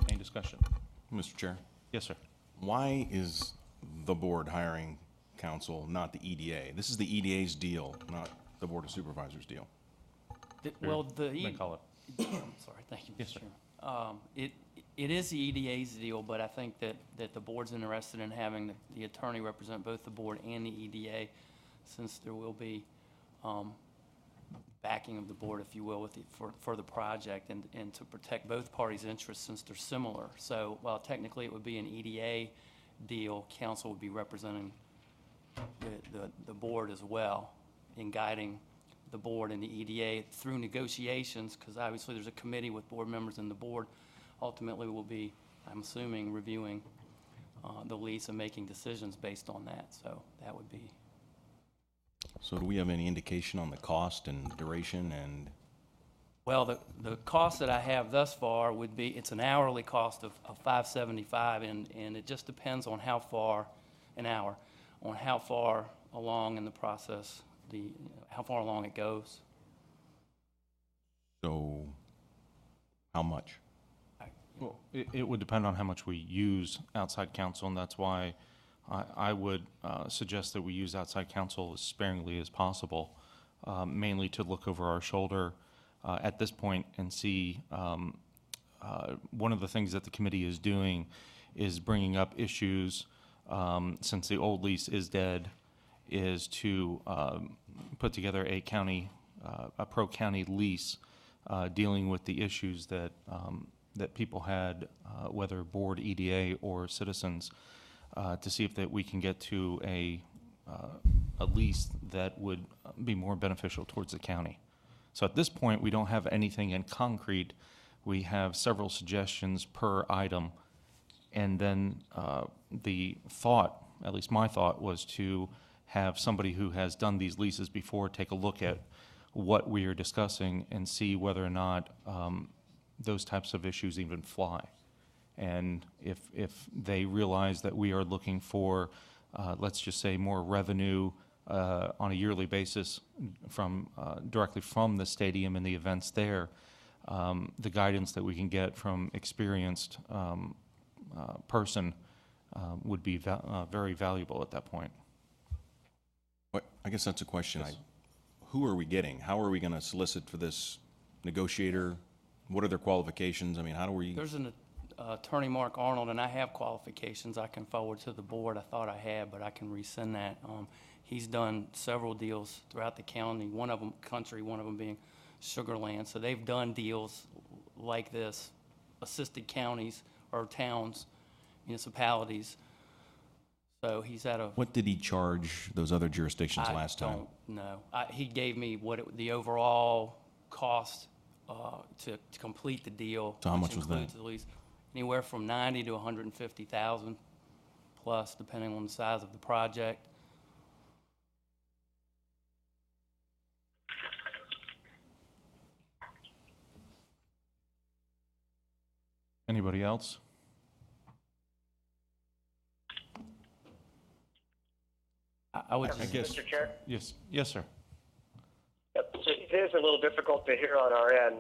Any discussion? Mr. Chair, Yes, sir. why is the board hiring counsel, not the EDA? This is the EDA's deal, not the Board of Supervisors deal. Well, May call it. sorry, thank you, Yes, Mr. sir. Chairman. It is the EDA's deal, but I think that the board's interested in having the attorney represent both the board and the EDA, since there will be backing of the board, if you will, for the project, and to protect both parties' interests since they're similar. So while technically it would be an EDA deal, council would be representing the board as well in guiding the board and the EDA through negotiations, because obviously there's a committee with board members, and the board ultimately will be, I'm assuming, reviewing the lease and making decisions based on that. So that would be. So do we have any indication on the cost and duration and? Well, the cost that I have thus far would be, it's an hourly cost of $575, and it just depends on how far, an hour, on how far along in the process, how far along it goes. So how much? Well, it would depend on how much we use outside counsel, and that's why I would suggest that we use outside counsel as sparingly as possible, mainly to look over our shoulder at this point and see. One of the things that the committee is doing is bringing up issues, since the old lease is dead, is to put together a pro-county lease dealing with the issues that people had, whether board, EDA, or citizens, to see if that we can get to a lease that would be more beneficial towards the county. So at this point, we don't have anything in concrete. We have several suggestions per item, and then the thought, at least my thought, was to have somebody who has done these leases before take a look at what we are discussing and see whether or not those types of issues even fly. And if they realize that we are looking for, let's just say, more revenue on a yearly basis from directly from the stadium and the events there, the guidance that we can get from experienced person would be very valuable at that point. What, I guess that's a question. Yes. Who are we getting? How are we going to solicit for this negotiator? What are their qualifications? I mean, how do we? There's Attorney Mark Arnold, and I have qualifications I can forward to the board. I thought I had, but I can resend that. He's done several deals throughout the county, one of them country, one of them being Sugar Land. So they've done deals like this, assisted counties or towns, municipalities. So he's at a. What did he charge those other jurisdictions last time? I don't know. He gave me the overall cost to complete the deal. So how much was that? Includes the lease, anywhere from 90 to 150,000 plus, depending on the size of the project. Anybody else? I would. I guess. Mr. Chair? Yes, yes, sir. Yep. So it is a little difficult to hear on our end.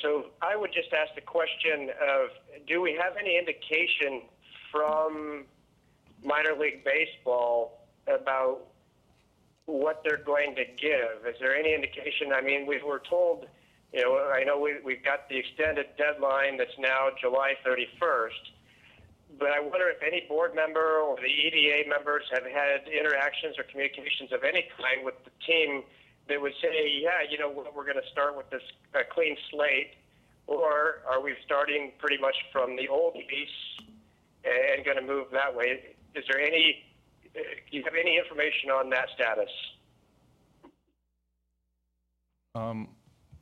So I would just ask the question of, do we have any indication from minor league baseball about what they're going to give? Is there any indication? I mean, we were told, I know we've got the extended deadline that's now July 31st, but I wonder if any board member or the EDA members have had interactions or communications of any kind with the team that would say, yeah, we're going to start with this clean slate, or are we starting pretty much from the old lease and going to move that way? Is there any, do you have any information on that status?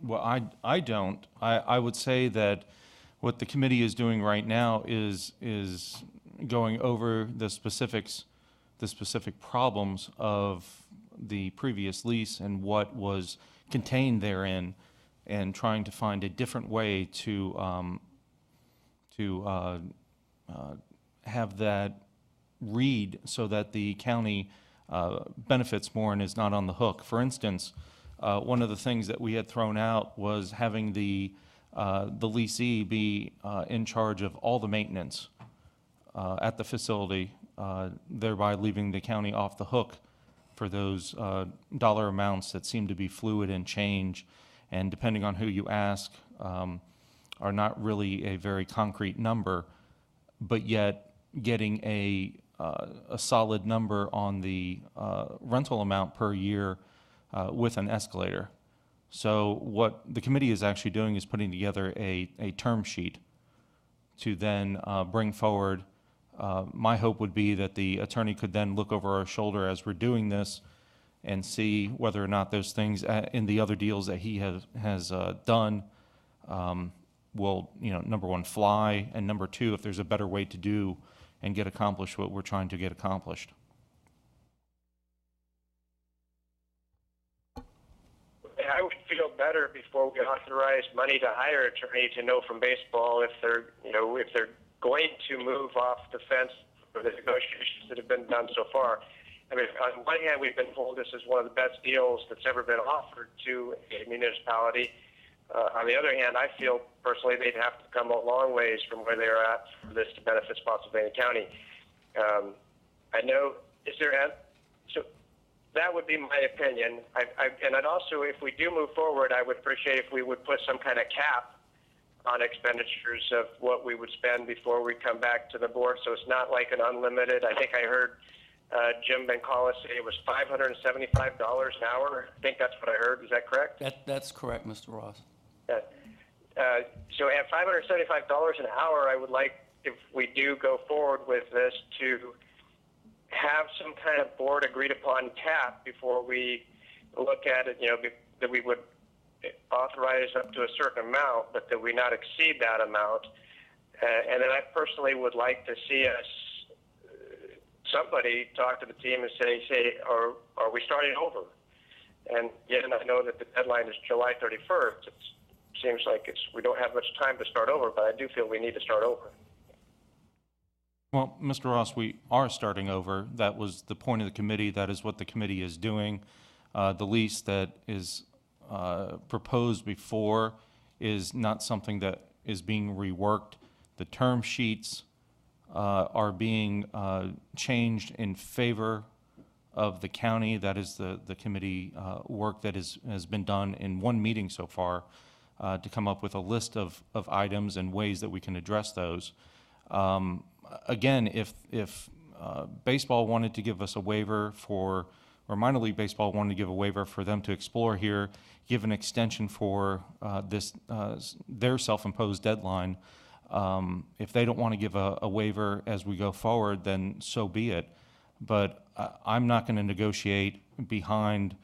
Well, I don't. I would say that what the committee is doing right now is going over the specifics, the specific problems of the previous lease and what was contained therein, and trying to find a different way to have that read so that the county benefits more and is not on the hook. For instance, one of the things that we had thrown out was having the leasee be in charge of all the maintenance at the facility, thereby leaving the county off the hook for those dollar amounts that seem to be fluid and change, and depending on who you ask, are not really a very concrete number, but yet getting a solid number on the rental amount per year with an escalator. So what the committee is actually doing is putting together a term sheet to then bring forward. My hope would be that the attorney could then look over our shoulder as we're doing this and see whether or not those things in the other deals that he has done will, number one, fly, and number two, if there's a better way to do and get accomplished what we're trying to get accomplished. I would feel better before we authorize money to hire an attorney to know from baseball if they're going to move off the fence for the negotiations that have been done so far. I mean, on one hand, we've been told this is one of the best deals that's ever been offered to a municipality. On the other hand, I feel personally they'd have to come a long ways from where they're at for this to benefit Spotsylvania County. I know, so that would be my opinion. And I'd also, if we do move forward, I would appreciate if we would put some kind of cap on expenditures of what we would spend before we come back to the board, so it's not like an unlimited. I think I heard Jim Bencala say it was $575 an hour. I think that's what I heard. Is that correct? That's correct, Mr. Ross. So at $575 an hour, I would like, if we do go forward with this, to have some kind of board agreed upon cap before we look at it, that we would authorize up to a certain amount, but that we not exceed that amount. And then I personally would like to see us, somebody talk to the team and say, are we starting over? And yet, I know that the deadline is July 31st. It seems like we don't have much time to start over, but I do feel we need to start over. Well, Mr. Ross, we are starting over. That was the point of the committee. That is what the committee is doing. The lease that is proposed before is not something that is being reworked. The term sheets are being changed in favor of the county. That is the committee work that has been done in one meeting so far. to come up with a list of items and ways that we can address those. Again, if baseball wanted to give us a waiver for, or minor league baseball wanted to give a waiver for them to explore here, give an extension for their self-imposed deadline, if they don't want to give a waiver as we go forward, then so be it. But I'm not going to negotiate behind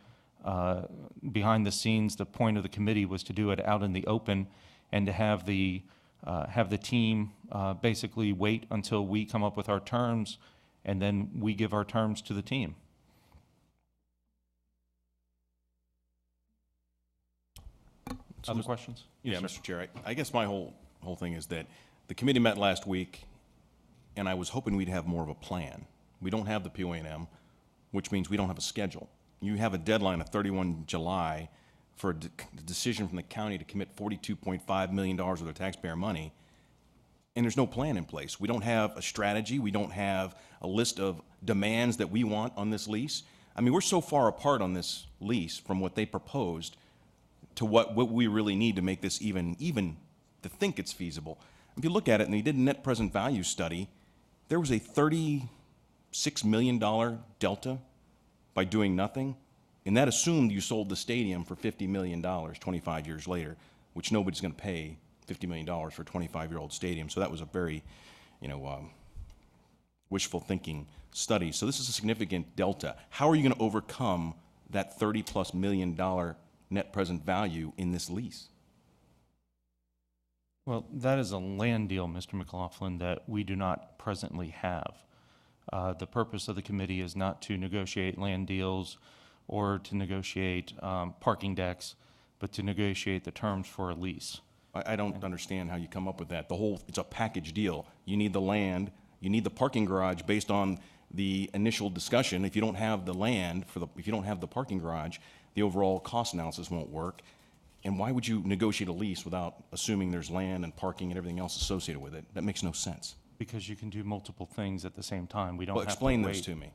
the scenes. The point of the committee was to do it out in the open and to have the team basically wait until we come up with our terms, and then we give our terms to the team. Other questions? Yeah, Yes, sir. Mr. Chair, I guess my whole thing is that the committee met last week, and I was hoping we'd have more of a plan. We don't have the POA&M, which means we don't have a schedule. You have a deadline of 31 July for a decision from the county to commit $42.5 million worth of taxpayer money, and there's no plan in place. We don't have a strategy. We don't have a list of demands that we want on this lease. I mean, we're so far apart on this lease from what they proposed to what we really need to make this even to think it's feasible. If you look at it, and they did a net present value study, there was a $36 million delta by doing nothing, and that assumed you sold the stadium for $50 million 25 years later, which nobody's going to pay $50 million for a 25-year-old stadium. So that was a very, wishful thinking study. So this is a significant delta. How are you going to overcome that $30+ million net present value in this lease? Well, that is a land deal, Mr. McLaughlin, that we do not presently have. The purpose of the committee is not to negotiate land deals or to negotiate parking decks, but to negotiate the terms for a lease. I don't understand how you come up with that. It's a package deal. You need the land, you need the parking garage based on the initial discussion. If you don't have the land if you don't have the parking garage, the overall cost analysis won't work. And why would you negotiate a lease without assuming there's land and parking and everything else associated with it? That makes no sense. Because you can do multiple things at the same time. We don't Well, have explain to those wait. to me.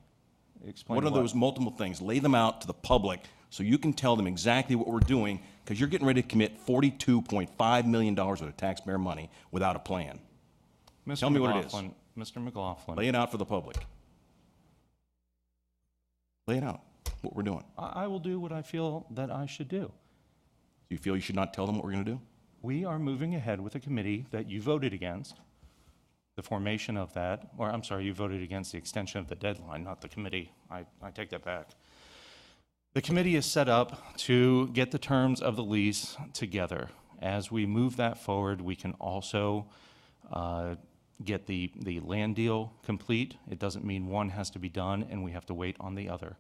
Explain What are those multiple things? Lay them out to the public so you can tell them exactly what we're doing, because you're getting ready to commit $42.5 million of taxpayer money without a plan. Mr. Tell me what it is. Mr. McLaughlin. Lay it out for the public. Lay it out, what we're doing. I will do what I feel that I should do. Do you feel you should not tell them what we're going to do? We are moving ahead with a committee that you voted against, the formation of that, or I'm sorry, you voted against the extension of the deadline, not the committee. I take that back. The committee is set up to get the terms of the lease together. As we move that forward, we can also get the land deal complete. It doesn't mean one has to be done and we have to wait on the other.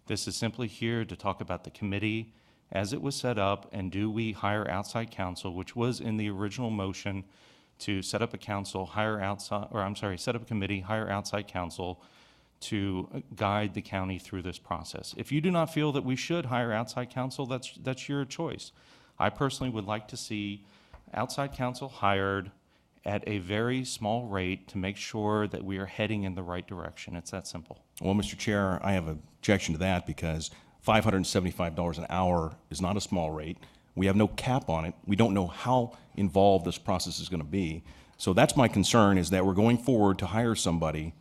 This is simply here to talk about the committee as it was set up, and do we hire outside counsel, which was in the original motion to set up a council, set up a committee, hire outside counsel to guide the county through this process. If you do not feel that we should hire outside counsel, that's your choice. I personally would like to see outside counsel hired at a very small rate to make sure that we are heading in the right direction. It's that simple. Well, Mr. Chair, I have an objection to that because $575 an hour is not a small rate. We have no cap on it. We don't know how involved this process is going to be. So that's my concern, is that we're going forward to hire somebody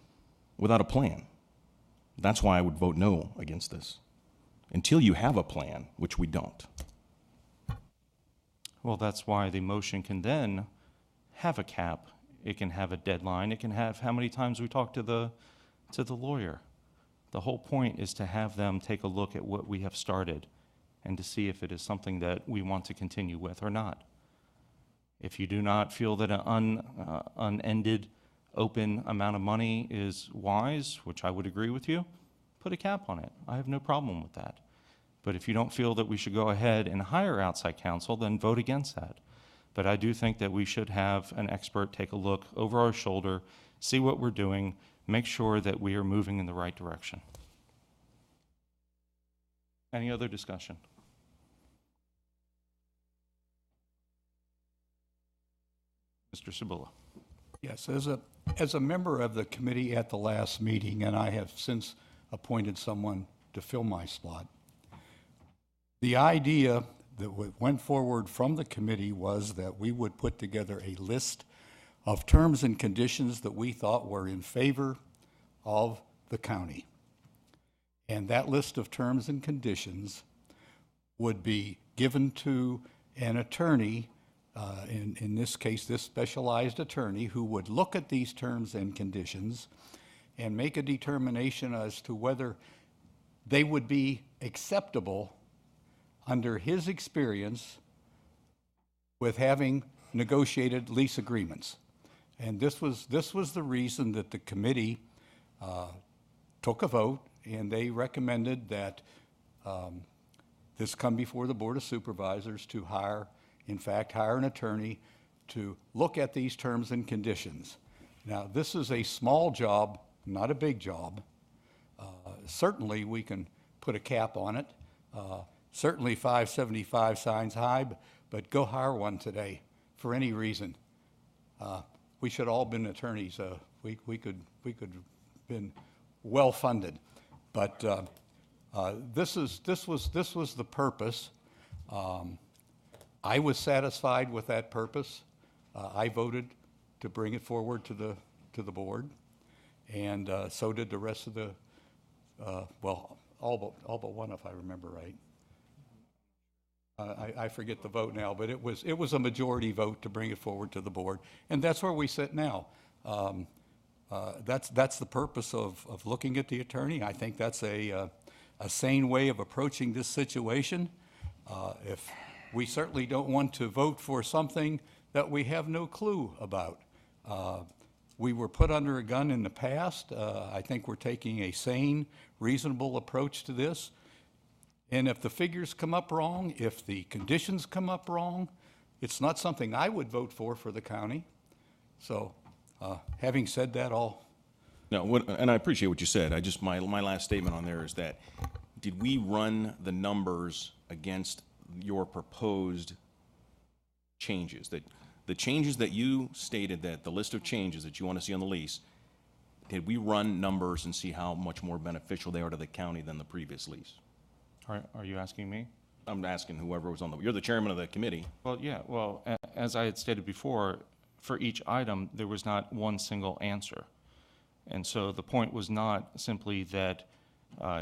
without a plan. That's why I would vote no against this, until you have a plan, which we don't. Well, that's why the motion can then have a cap. It can have a deadline. It can have how many times we talk to the lawyer. The whole point is to have them take a look at what we have started and to see if it is something that we want to continue with or not. If you do not feel that an unended open amount of money is wise, which I would agree with you, put a cap on it. I have no problem with that. But if you don't feel that we should go ahead and hire outside counsel, then vote against that. But I do think that we should have an expert take a look over our shoulder, see what we're doing, make sure that we are moving in the right direction. Any other discussion? Mr. Sabula. Yes, as a member of the committee at the last meeting, and I have since appointed someone to fill my slot, the idea that went forward from the committee was that we would put together a list of terms and conditions that we thought were in favor of the county. And that list of terms and conditions would be given to an attorney, in this case, this specialized attorney, who would look at these terms and conditions and make a determination as to whether they would be acceptable under his experience with having negotiated lease agreements. And this was the reason that the committee took a vote, and they recommended that this come before the Board of Supervisors to hire an attorney to look at these terms and conditions. Now, this is a small job, not a big job. Certainly, we can put a cap on it. Certainly, 575 signs high, but go hire one today for any reason. We should all been attorneys. We could have been well funded, but this was the purpose. I was satisfied with that purpose. I voted to bring it forward to the board, and so did the rest of the all but one, if I remember right. I forget the vote now, but it was a majority vote to bring it forward to the board, and that's where we sit now. That's the purpose of looking at the attorney. I think that's a sane way of approaching this situation. If we certainly don't want to vote for something that we have no clue about. We were put under a gun in the past. I think we're taking a sane, reasonable approach to this. And if the figures come up wrong, if the conditions come up wrong, it's not something I would vote for the county. So having said that, and I appreciate what you said. My last statement on there is that, did we run the numbers against your proposed changes? That the changes that you stated, that the list of changes that you want to see on the lease, did we run numbers and see how much more beneficial they are to the county than the previous lease? Are you asking me? I'm asking whoever was you're the chairman of the committee. Well, yeah, as I had stated before, for each item, there was not one single answer. And so the point was not simply that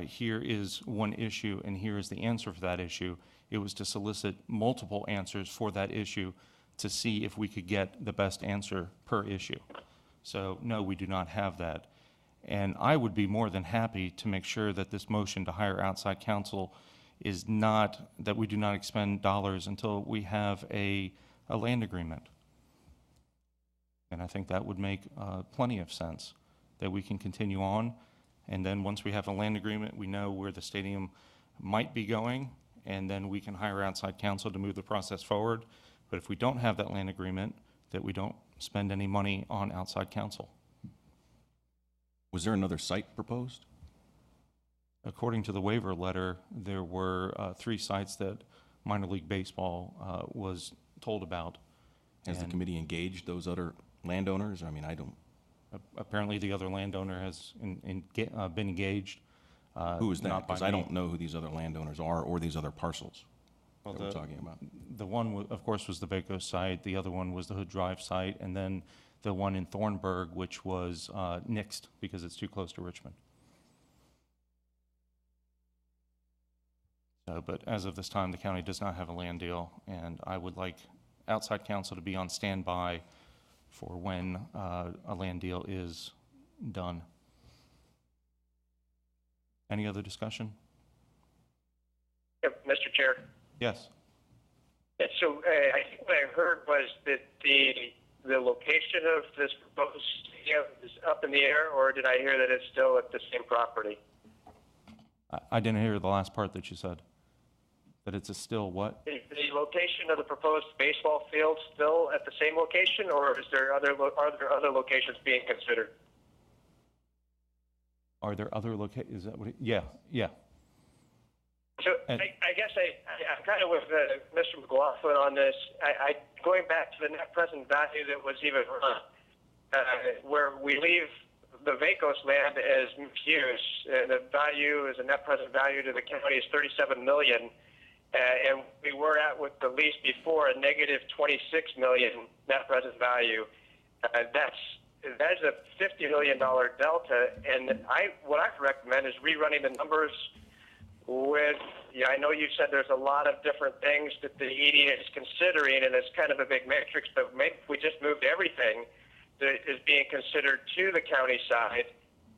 here is one issue and here is the answer for that issue. It was to solicit multiple answers for that issue to see if we could get the best answer per issue. So no, we do not have that. And I would be more than happy to make sure that this motion to hire outside counsel is not, that we do not expend dollars until we have a land agreement. And I think that would make plenty of sense, that we can continue on. And then once we have a land agreement, we know where the stadium might be going, and then we can hire outside counsel to move the process forward. But if we don't have that land agreement, that we don't spend any money on outside counsel. Was there another site proposed? According to the waiver letter, there were 3 sites that minor league baseball was told about. Has the committee engaged those other landowners? I mean, I don't. Apparently, the other landowner has been engaged. Who is that? Because I don't know who these other landowners are or these other parcels that we're talking about. The one, of course, was the Vaco site. The other one was the Hood Drive site, and then the one in Thornburg, which was nixed because it's too close to Richmond. But as of this time, the county does not have a land deal, and I would like outside counsel to be on standby for when a land deal is done. Any other discussion? Yep, Mr. Chair. Yes. So I think what I heard was that the location of this proposed stadium is up in the air, or did I hear that it's still at the same property? I didn't hear the last part that you said. That it's a still what? Is the location of the proposed baseball field still at the same location, or are there other locations being considered? Are there other locations? Is that what? Yeah. So I guess I'm kind of with Mr. McLaughlin on this. Going back to the net present value that was even run, where we leave the Vacos land as mixed use, the value as a net present value to the county is $37 million. And we were at, with the lease before, a negative 26 million net present value. That's a $50 million delta. And what I'd recommend is rerunning the numbers with, I know you said there's a lot of different things that the EDA is considering, and it's kind of a big matrix, but maybe if we just moved everything that is being considered to the county side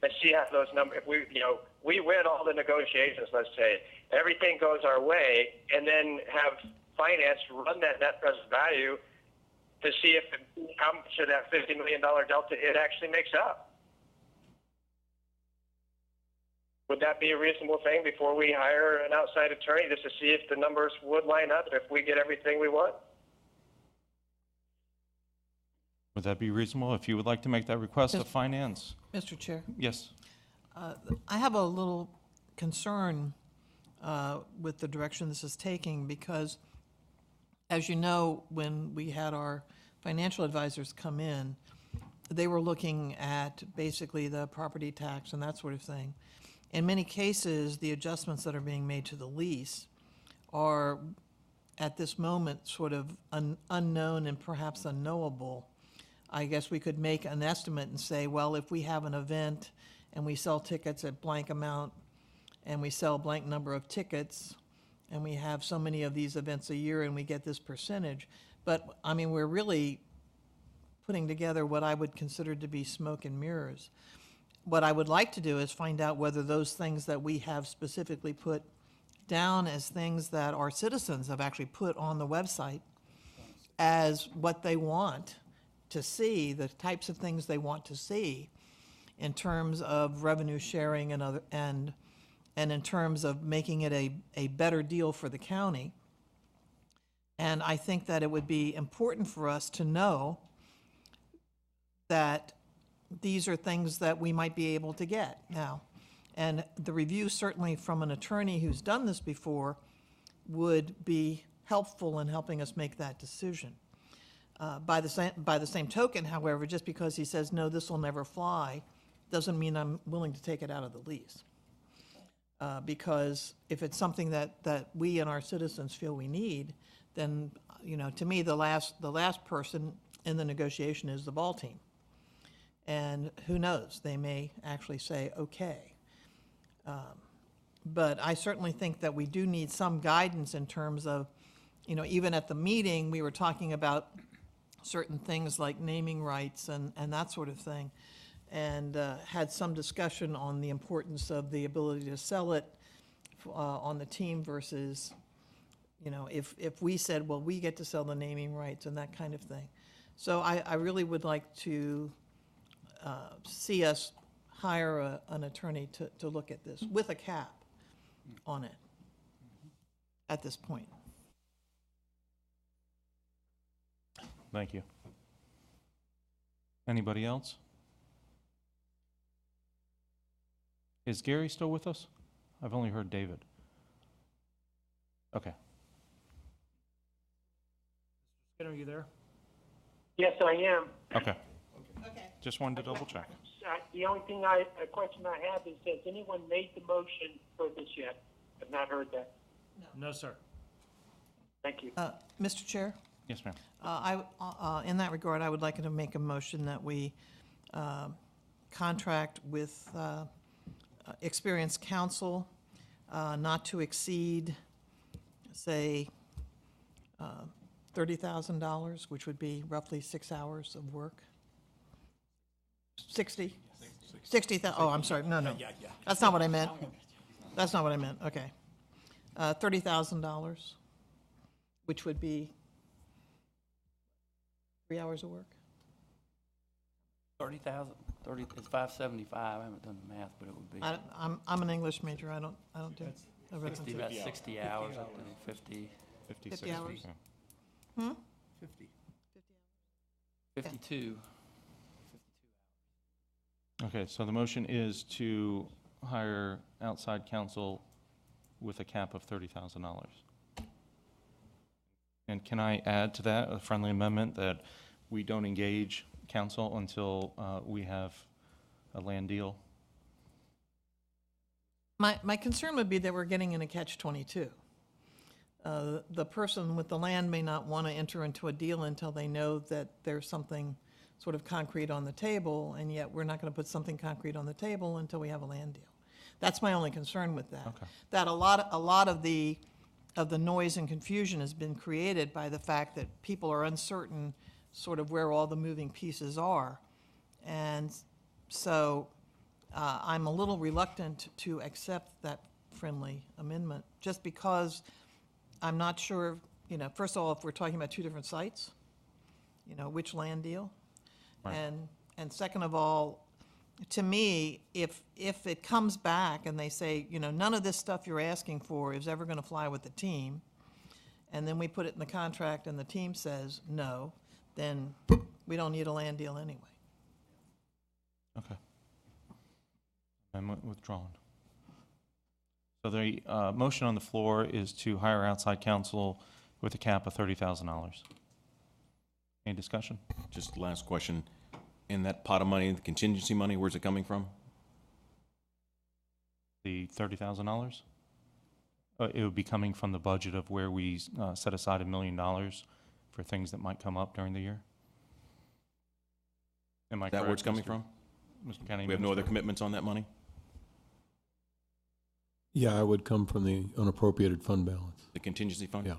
and see how those numbers, if we win all the negotiations, let's say, everything goes our way, and then have finance run that net present value to see if how much of that $50 million delta it actually makes up. Would that be a reasonable thing before we hire an outside attorney, just to see if the numbers would line up if we get everything we want? Would that be reasonable if you would like to make that request of finance? Mr. Chair, Yes. I have a little concern with the direction this is taking because, as you know, when we had our financial advisors come in, they were looking at basically the property tax and that sort of thing. In many cases, the adjustments that are being made to the lease are, at this moment, sort of unknown and perhaps unknowable. I guess we could make an estimate and say, well, if we have an event and we sell tickets at blank amount and we sell blank number of tickets and we have so many of these events a year and we get this percentage. But, I mean, we're really putting together what I would consider to be smoke and mirrors. What I would like to do is find out whether those things that we have specifically put down as things that our citizens have actually put on the website as what they want to see, the types of things they want to see in terms of revenue sharing and in terms of making it a better deal for the county. And I think that it would be important for us to know that these are things that we might be able to get now. And the review, certainly from an attorney who's done this before, would be helpful in helping us make that decision. By the same token, however, just because he says, no, this will never fly, doesn't mean I'm willing to take it out of the lease. Because if it's something that we and our citizens feel we need, then, to me, the last person in the negotiation is the ball team. And who knows, they may actually say, okay. But I certainly think that we do need some guidance in terms of, even at the meeting, we were talking about certain things like naming rights and that sort of thing, and had some discussion on the importance of the ability to sell it on the team versus, if we said, well, we get to sell the naming rights and that kind of thing. So I really would like to see us hire an attorney to look at this with a cap on it at this point. Thank you. Anybody else? Is Gary still with us? I've only heard David. Okay. Are you there? Yes, I am. Okay. Just wanted to double check. The only question I have is, has anyone made the motion for this yet? I've not heard that. No, sir. Thank you. Mr. Chair? Yes, ma'am. In that regard, I would like to make a motion that we contract with experienced counsel not to exceed, say, $30,000, which would be roughly 6 hours of work. 60? 60,000, oh, I'm sorry, no. That's not what I meant. That's not what I meant, okay. $30,000, which would be 3 hours of work. 30,000, it's 575, I haven't done the math, but it would be. I'm an English major, I don't do arithmetic. About 60 hours, up to 50. 50 hours. Yeah. 50. 52. Okay, so the motion is to hire outside counsel with a cap of $30,000. And can I add to that a friendly amendment that we don't engage counsel until we have a land deal? My concern would be that we're getting in a catch-22. the person with the land may not want to enter into a deal until they know that there's something sort of concrete on the table, and yet we're not going to put something concrete on the table until we have a land deal. That's my only concern with that. Okay. That a lot of the noise and confusion has been created by the fact that people are uncertain sort of where all the moving pieces are. And so I'm a little reluctant to accept that friendly amendment, just because I'm not sure, first of all, if we're talking about two different sites, which land deal? Right. And second of all, to me, if it comes back and they say, none of this stuff you're asking for is ever going to fly with the team, and then we put it in the contract and the team says no, then we don't need a land deal anyway. Okay. Amendment withdrawn. So the motion on the floor is to hire outside counsel with a cap of $30,000. Any discussion? Just last question. In that pot of money, the contingency money, where's it coming from? The $30,000? It would be coming from the budget of where we set aside $1 million for things that might come up during the year. Am I correct? Is that where it's coming Mr. from? Mr. County We have no other Administrator? commitments on that money? Yeah, I would come from the unappropriated fund balance. The contingency fund? Yeah.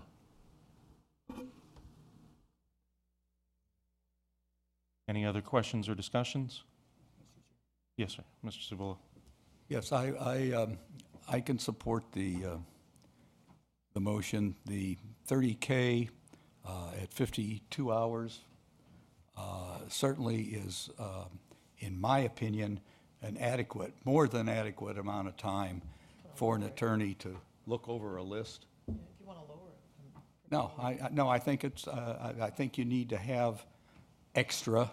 Any other questions or discussions? Yes, sir. Mr. Cibula. Yes, I can support the motion. The 30K at 52 hours certainly is, in my opinion, an adequate, more than adequate amount of time for an attorney to look over a list. If you want to lower it. No, I think it's, I think you need to have extra.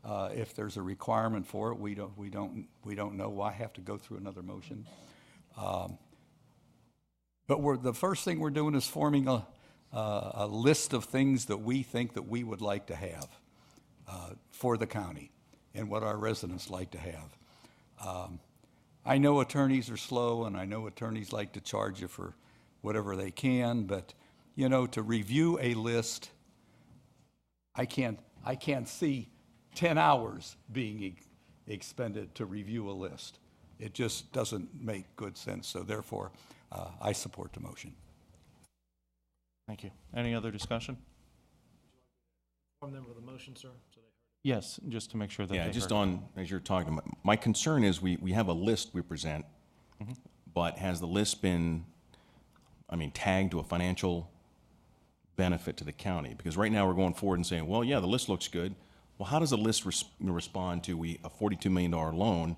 If there's a requirement for it, we don't know why I have to go through another motion. But the first thing we're doing is forming a list of things that we think that we would like to have for the county and what our residents like to have. I know attorneys are slow, and I know attorneys like to charge you for whatever they can, but to review a list, I can't see 10 hours being expended to review a list. It just doesn't make good sense. So therefore, I support the motion. Thank you. Any other discussion? Inform them of the motion, sir, so they heard Yes, just to make sure that Yeah, they just heard. on, as you're talking about, my concern is we have a list we present, but has the list been, tagged to a financial benefit to the county? Because right now we're going forward and saying, well, yeah, the list looks good. Well, how does the list respond to a $42 million loan?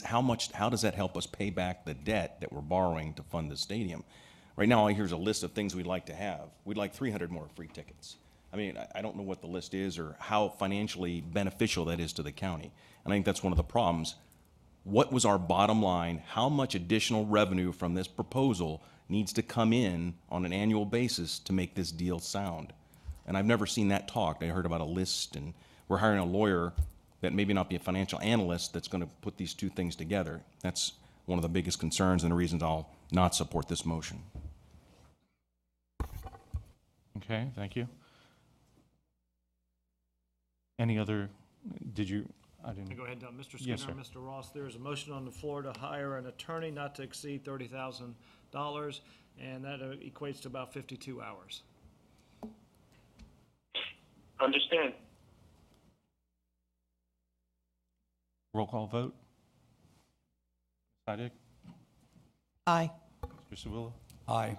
How does that help us pay back the debt that we're borrowing to fund the stadium? Right now, all I hear is a list of things we'd like to have. We'd like 300 more free tickets. I don't know what the list is or how financially beneficial that is to the county. And I think that's one of the problems. What was our bottom line? How much additional revenue from this proposal needs to come in on an annual basis to make this deal sound? And I've never seen that talked. I heard about a list, and we're hiring a lawyer that maybe not be a financial analyst that's going to put these two things together. That's one of the biggest concerns and the reasons I'll not support this motion. Okay, thank you. Any other, I didn't. Go ahead, Mr. Skinner, Yes, sir. Mr. Ross. There is a motion on the floor to hire an attorney not to exceed $30,000, and that equates to about 52 hours. Understand. Roll call vote. Siddiq? Aye. Mr. Cibula? Aye.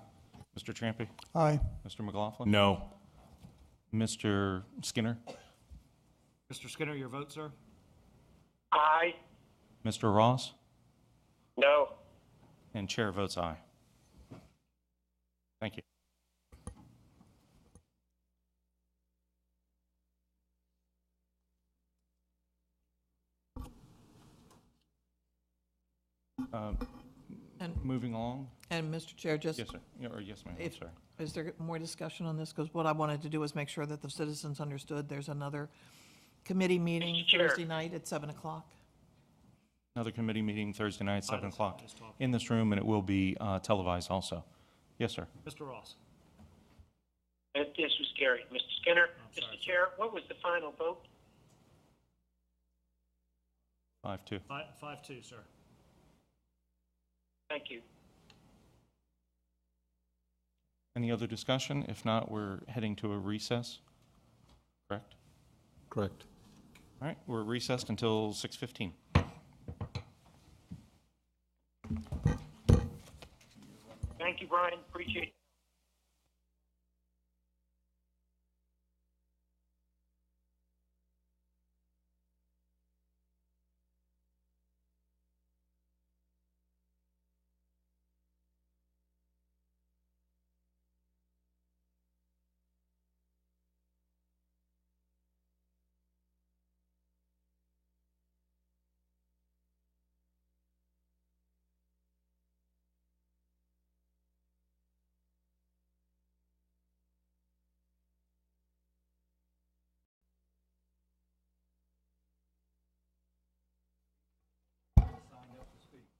Mr. Trampy? Aye. Mr. McLaughlin? No. Mr. Skinner? Mr. Skinner, your vote, sir? Aye. Mr. Ross? No. And chair votes aye. Thank you. And- Moving along? And Mr. Chair, just. Yes, sir. Yeah, or yes, ma'am, I'm sorry. Is there more discussion on this? Because what I wanted to do was make sure that the citizens understood there's another committee meeting Mr. Chair. Thursday night at 7 o'clock. Another committee meeting Thursday night, 7 Finance o'clock, Office talk. in this room, and it will be televised also. Yes, sir. Mr. Ross? This was Gary. Mr. Skinner? I'm sorry, Mr. Chair, what was the final vote? 5-2. 5-2, sir. Thank you. Any other discussion? If not, we're heading to a recess, correct? Correct. All right, we're recessed until 6:15. Thank you, Brian. Appreciate it.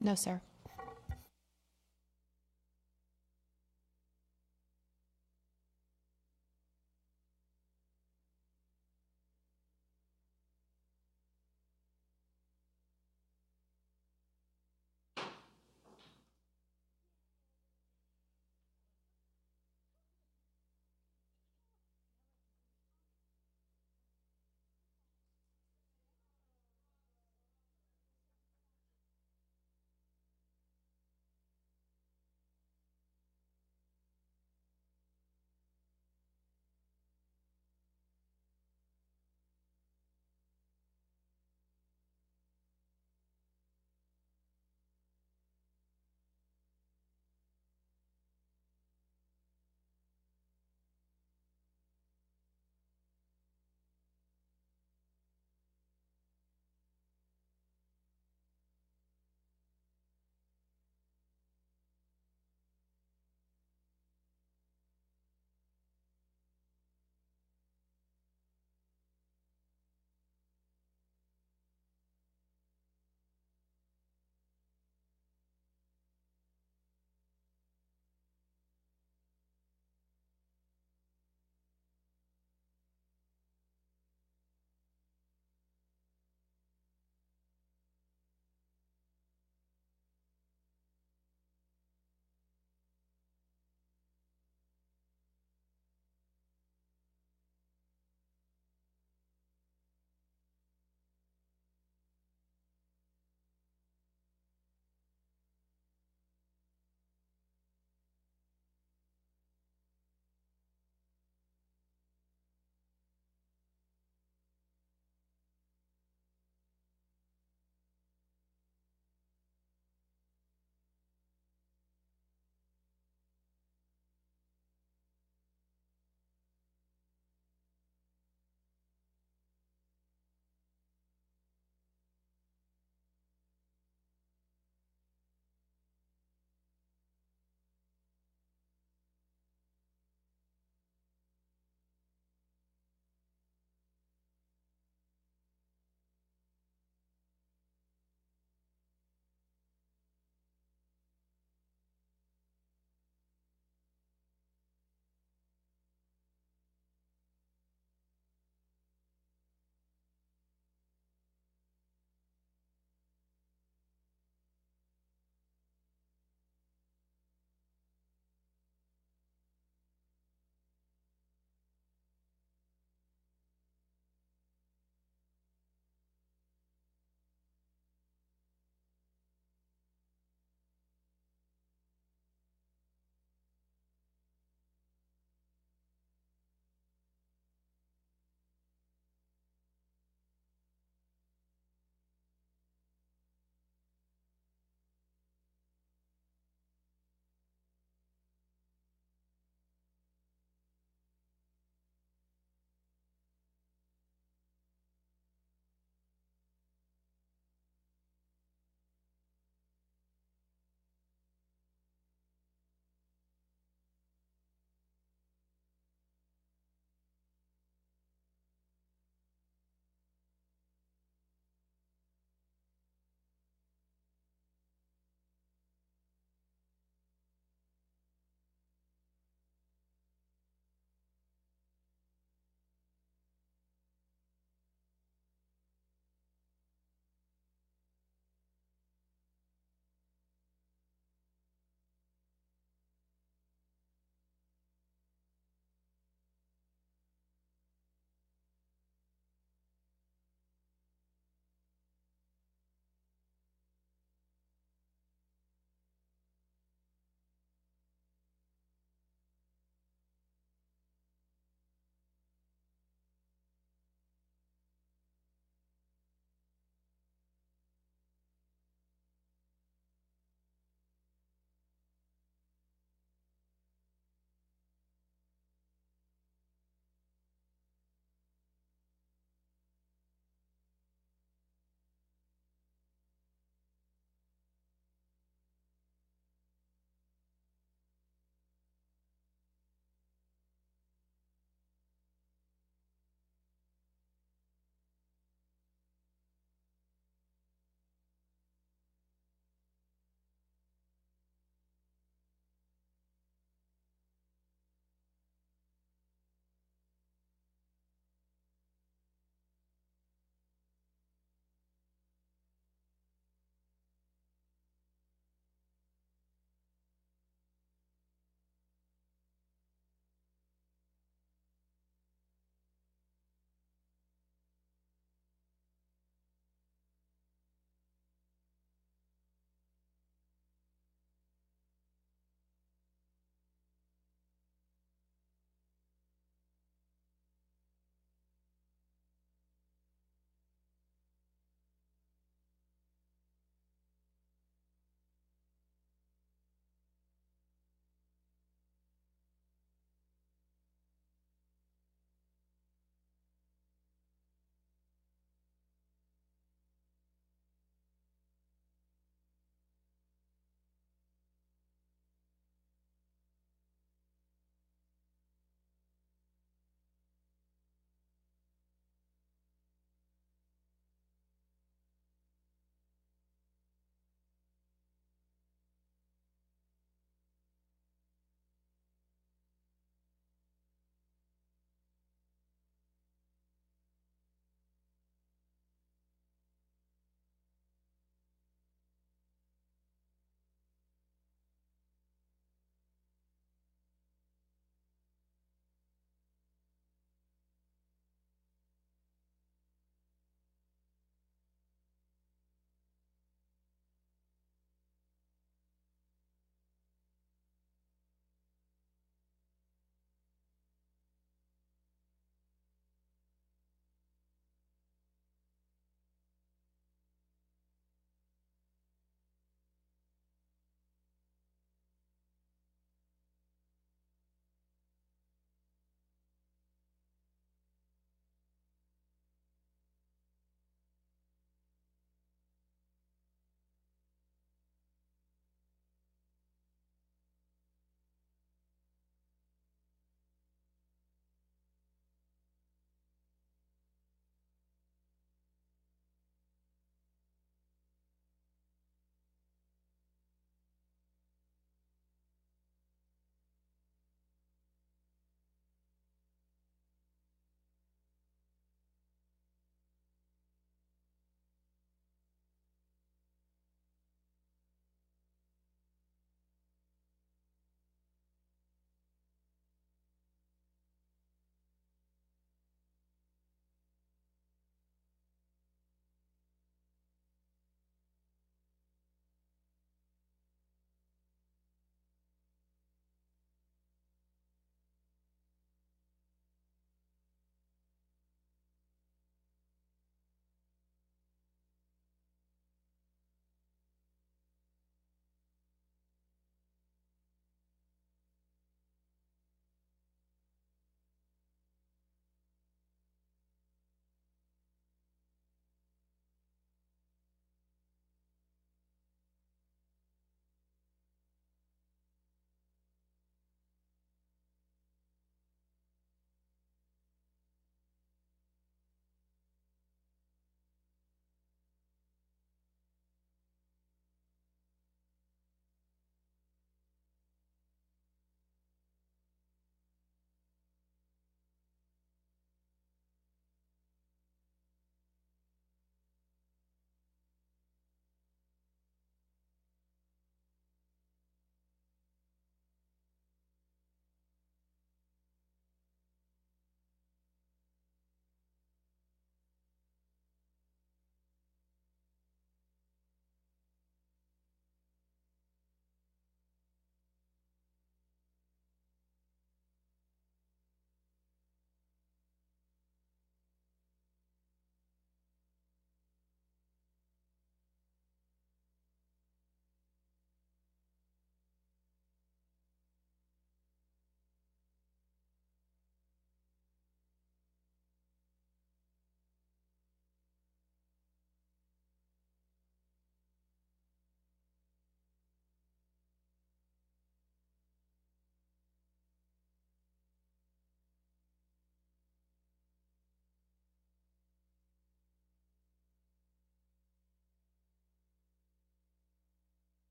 No, sir.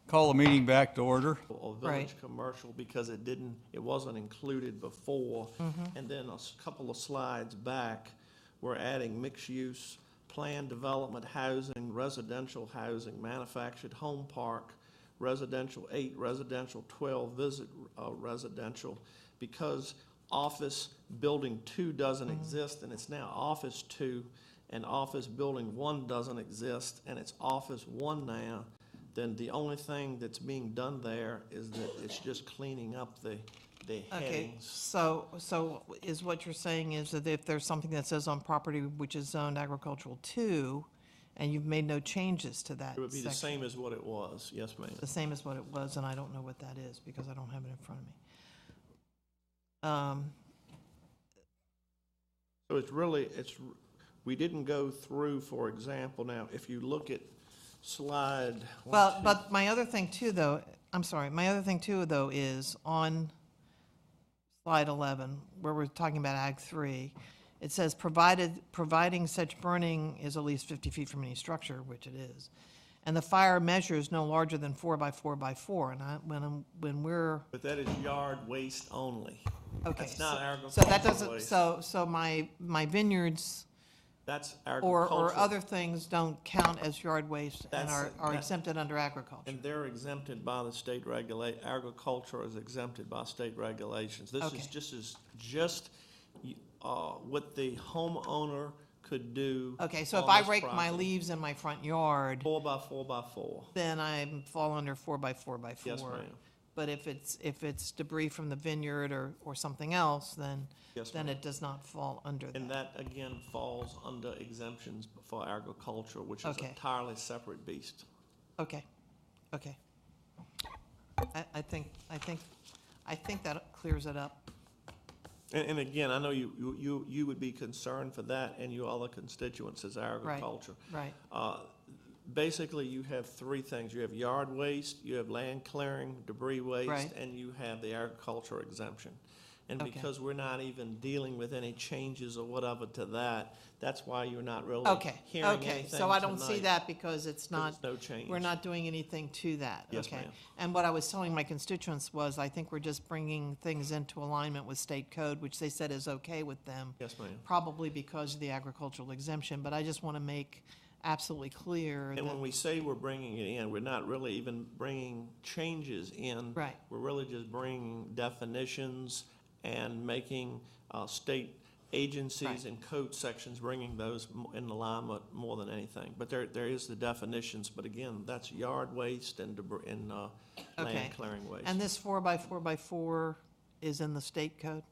Call the meeting back to order. or village Right. commercial because it wasn't included before. And then couple of slides back, we're adding mixed-use, planned development housing, residential housing, manufactured home park, residential 8, residential 12, visit residential, because office building 2 doesn't exist, and it's now office 2, and office building 1 doesn't exist, and it's office 1 now, then the only thing that's being done there is that it's just cleaning up the Okay, headings. so is what you're saying is that if there's something that says on property which is zoned agricultural 2, and you've made no changes to that It would be the section, same as what it was, yes, ma'am. the same as what it was, and I don't know what that is because I don't have it in front of me. So we didn't go through, for example, now, if you look at slide. Well, but my other thing too, though, I'm sorry, my other thing too, though, is on slide 11, where we're talking about Ag 3, it says providing such burning is at least 50 feet from any structure, which it is. And the fire measure is no larger than 4 by 4 by 4, and when we're. But that is yard waste only. Okay. That's not So agricultural that doesn't, waste. so my vineyards That's or agricultural. other things don't count as yard waste and That's- are that- exempted under agriculture. And they're exempted by the state agriculture is exempted by state regulations. This Okay. is just what the homeowner could do. Okay, so if on I this rake my property. leaves in my front yard, 4 by 4 by 4. then I fall under 4 by 4 by 4. Yes, ma'am. But if it's debris from the vineyard or something else, then Yes, then ma'am. it does not fall under And that. that, again, falls under exemptions for agriculture, which is Okay. an entirely separate beast. Okay, okay. I think that clears it up. And again, I know you would be concerned for that and your other constituents as agriculture. Right. Basically, you have 3 things. You have yard waste, you have land clearing, debris waste, Right. and you have the agriculture exemption. And Okay. because we're not even dealing with any changes or whatever to that, that's why you're not really Okay, hearing anything okay, so I don't see tonight. that because it's not, There's no change. we're not doing anything to that. Yes, Okay. ma'am. And what I was telling my constituents was, I think we're just bringing things into alignment with state code, which they said is okay with them. Yes, ma'am. Probably because of the agricultural exemption, but I just want to make absolutely clear And when that, we say we're bringing it in, we're not really even bringing changes in. Right. We're really just bringing definitions and making state agencies Right. and code sections, bringing those in alignment more than anything. But there is the definitions, but again, that's yard waste and debris, and okay. land clearing waste. And this 4 by 4 by 4 is in the state code?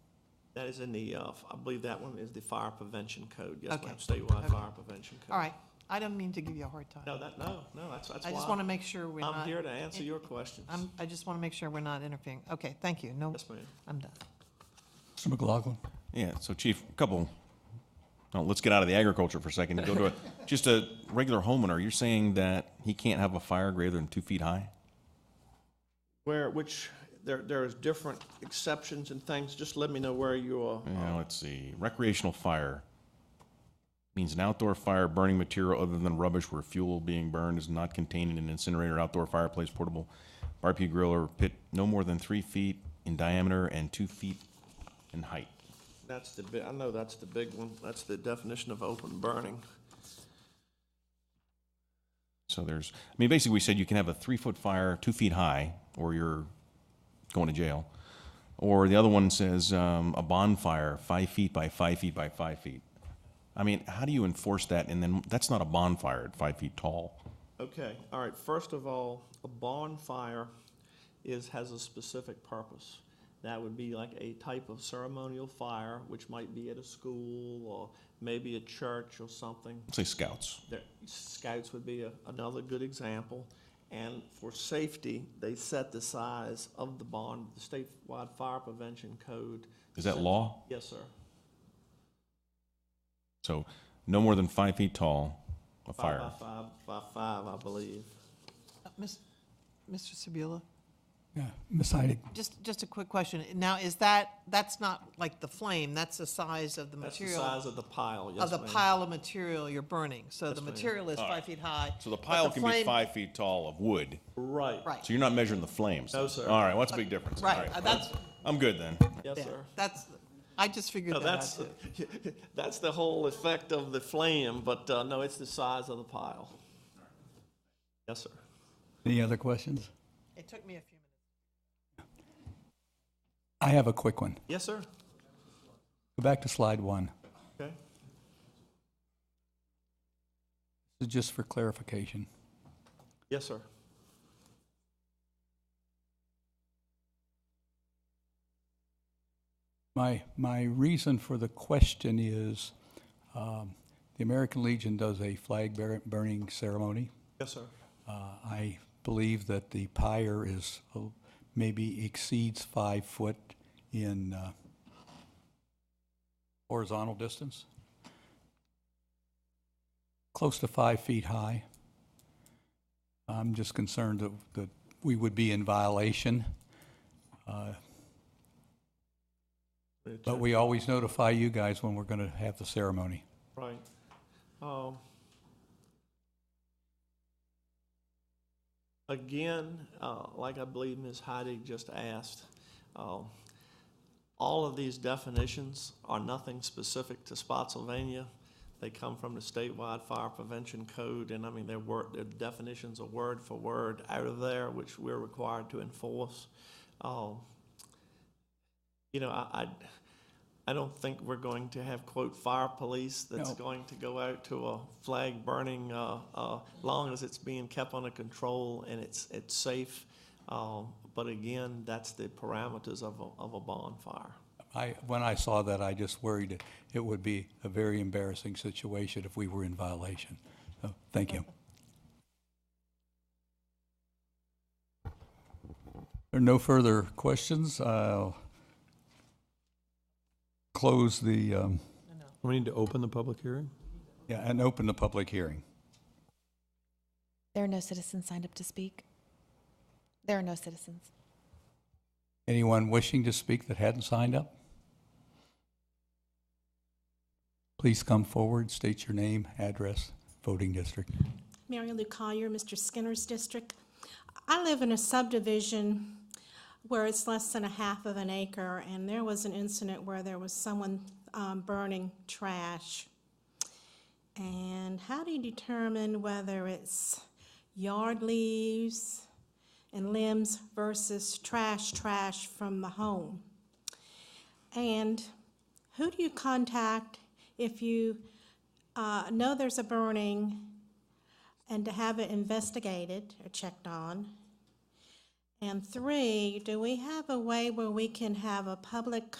That is in the, I believe that one is the fire prevention code. Yes, Okay. ma'am, statewide Okay. fire prevention code. All right, I don't mean to give you a hard time. No, that's why. I just want to make sure we're not. I'm here to answer your questions. I just want to make sure we're not interfering. Okay, thank you. No, Yes, ma'am. I'm done. Mr. McLaughlin? Yeah, so Chief, let's get out of the agriculture for a second and go to just a regular homeowner. You're saying that he can't have a fire greater than 2 feet high? There's different exceptions and things, just let me know where you are. Yeah, let's see. Recreational fire means an outdoor fire burning material other than rubbish where fuel being burned is not contained in an incinerator, outdoor fireplace, portable barbecue grill, or pit no more than 3 feet in diameter and 2 feet in height. I know that's the big one, that's the definition of open burning. So basically we said you can have a 3-foot fire 2 feet high, or you're going to jail. Or the other one says a bonfire 5 feet by 5 feet by 5 feet. I mean, how do you enforce that? And then that's not a bonfire at 5 feet tall. Okay, all right, first of all, a bonfire has a specific purpose. That would be like a type of ceremonial fire, which might be at a school or maybe a church or something. Let's say scouts. Scouts would be another good example. And for safety, they set the size of the statewide fire prevention code. Is that law? Yes, sir. So no more than 5 feet tall, a fire. 5 by 5 by 5, I believe. Mr. Sabula, Yeah, Ms. Heidig. Just a quick question. Now, that's not like the flame, that's the size of the That's the material? size of the pile, yes, Of the ma'am. pile of material you're burning. So Yes, the ma'am. material is 5 feet high. So the but pile can be flame- 5 feet tall of wood. Right. Right. So you're not measuring the flames? No, sir. All right, well, that's a big difference. All Right, that's, I'm good then. Yes, yeah, sir. I just figured No, that out that's, too. that's the whole effect of the flame, but no, it's the size of the pile. Yes, sir. Any other questions? It took me a few minutes. I have a quick one. Yes, sir. Go back to slide 1. Okay. This is just for clarification. Yes, sir. My reason for the question is the American Legion does a flag burning ceremony. Yes, sir. I believe that the pyre is maybe exceeds 5 foot in horizontal distance, close to 5 feet high. I'm just concerned that we would be in violation. But we always notify you guys when we're going to have the ceremony. Right. Again, like I believe Ms. Heidig just asked, all of these definitions are nothing specific to Spotsylvania. They come from the statewide fire prevention code, and I mean, their definitions are word for word out of there, which we're required to enforce. You know, I don't think we're going to have, quote, fire police that's going to go out to a flag burning long as it's being kept under control and it's safe. But again, that's the parameters of a bonfire. When I saw that, I just worried it would be a very embarrassing situation if we were in violation. So, thank you. There are no further questions. I'll close the... We need to open the public hearing? Yeah, and open the public hearing. There are no citizens signed up to speak. There are no citizens. Anyone wishing to speak that hadn't signed up? Please come forward, state your name, address, voting district. Mary Lou Collier, Mr. Skinner's district. I live in a subdivision where it's less than a half of an acre, and there was an incident where there was someone burning trash. And how do you determine whether it's yard leaves and limbs versus trash from the home? And who do you contact if you know there's a burning and to have it investigated or checked on? And 3, do we have a way where we can have a public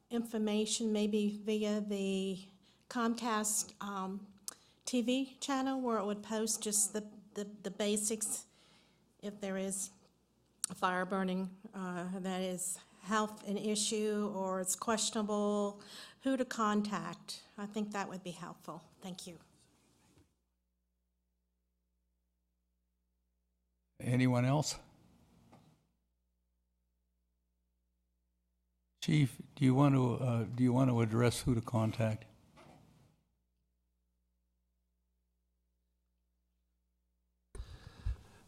information, maybe via the Comcast TV channel, where it would post just the basics if there is a fire burning that is health an issue or it's questionable, who to contact? I think that would be helpful. Thank you. Anyone else? Chief, do you want to address who to contact?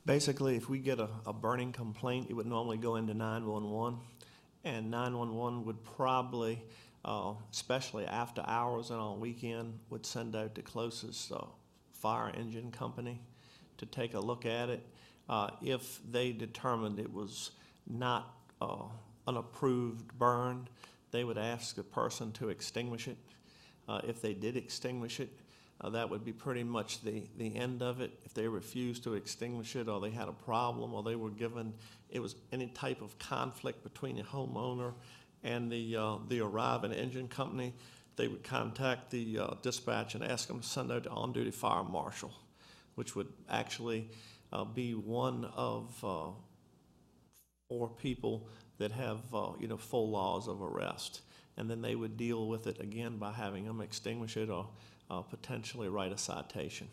Basically, if we get a burning complaint, it would normally go into 911, and 911 would probably, especially after hours and on weekend, would send out the closest fire engine company to take a look at it. If they determined it was not an approved burn, they would ask the person to extinguish it. If they did extinguish it, that would be pretty much the end of it. If they refused to extinguish it, or they had a problem, or they were given, it was any type of conflict between the homeowner and the arriving engine company, they would contact the dispatch and ask them to send out the on-duty fire marshal, which would actually be one of 4 people that have full laws of arrest, and then they would deal with it again by having them extinguish it or potentially write a citation.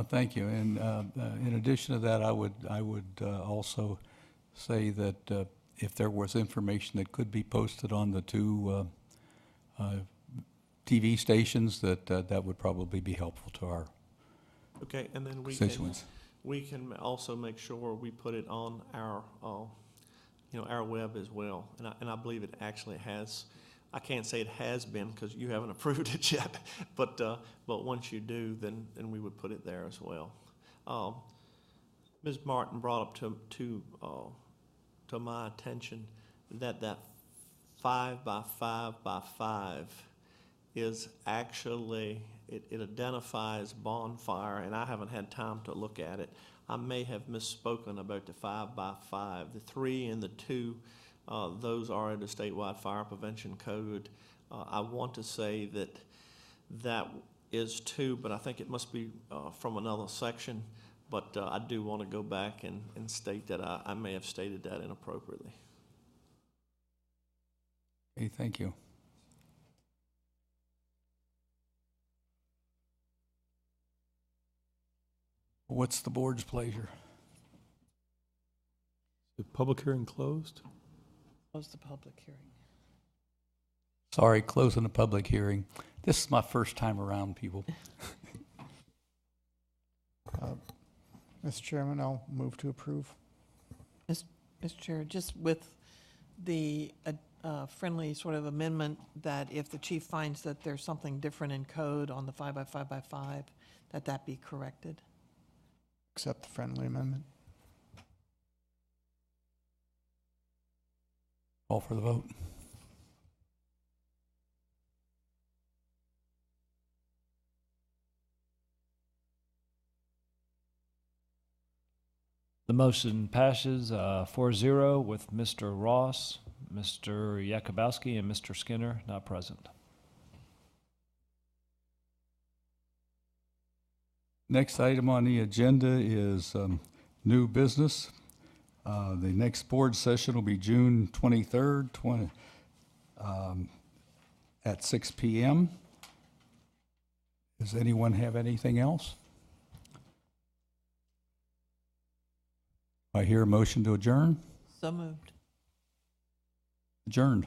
Thank you. And in addition to that, I would also say that if there was information that could be posted on the two TV stations, that would probably be helpful to our Okay, and then constituents. we can also make sure we put it on our, our web as well. And I believe it actually has. I can't say it has been because you haven't approved it yet, but once you do, then we would put it there as well. Ms. Martin brought up to my attention that 5 by 5 by 5 is actually, it identifies bonfire, and I haven't had time to look at it. I may have misspoken about the 5 by 5. The 3 and the 2, those are in the statewide fire prevention code. I want to say that is 2, but I think it must be from another section. But I do want to go back and state that I may have stated that inappropriately. Okay, thank you. What's the board's pleasure? The public hearing closed? Close the public hearing. Sorry, closing the public hearing. This is my first time around, people. Mr. Chairman, I'll move to approve. Mr. Chair, just with the friendly sort of amendment that if the chief finds that there's something different in code on the 5 by 5 by 5, that be corrected. Accept the friendly amendment. Call for the vote. The motion passes 4-0 with Mr. Ross, Mr. Yakubowski, and Mr. Skinner not present. Next item on the agenda is new business. The next board session will be June 23rd, at 6 p.m. Does anyone have anything else? I hear a motion to adjourn. So moved. Adjourned.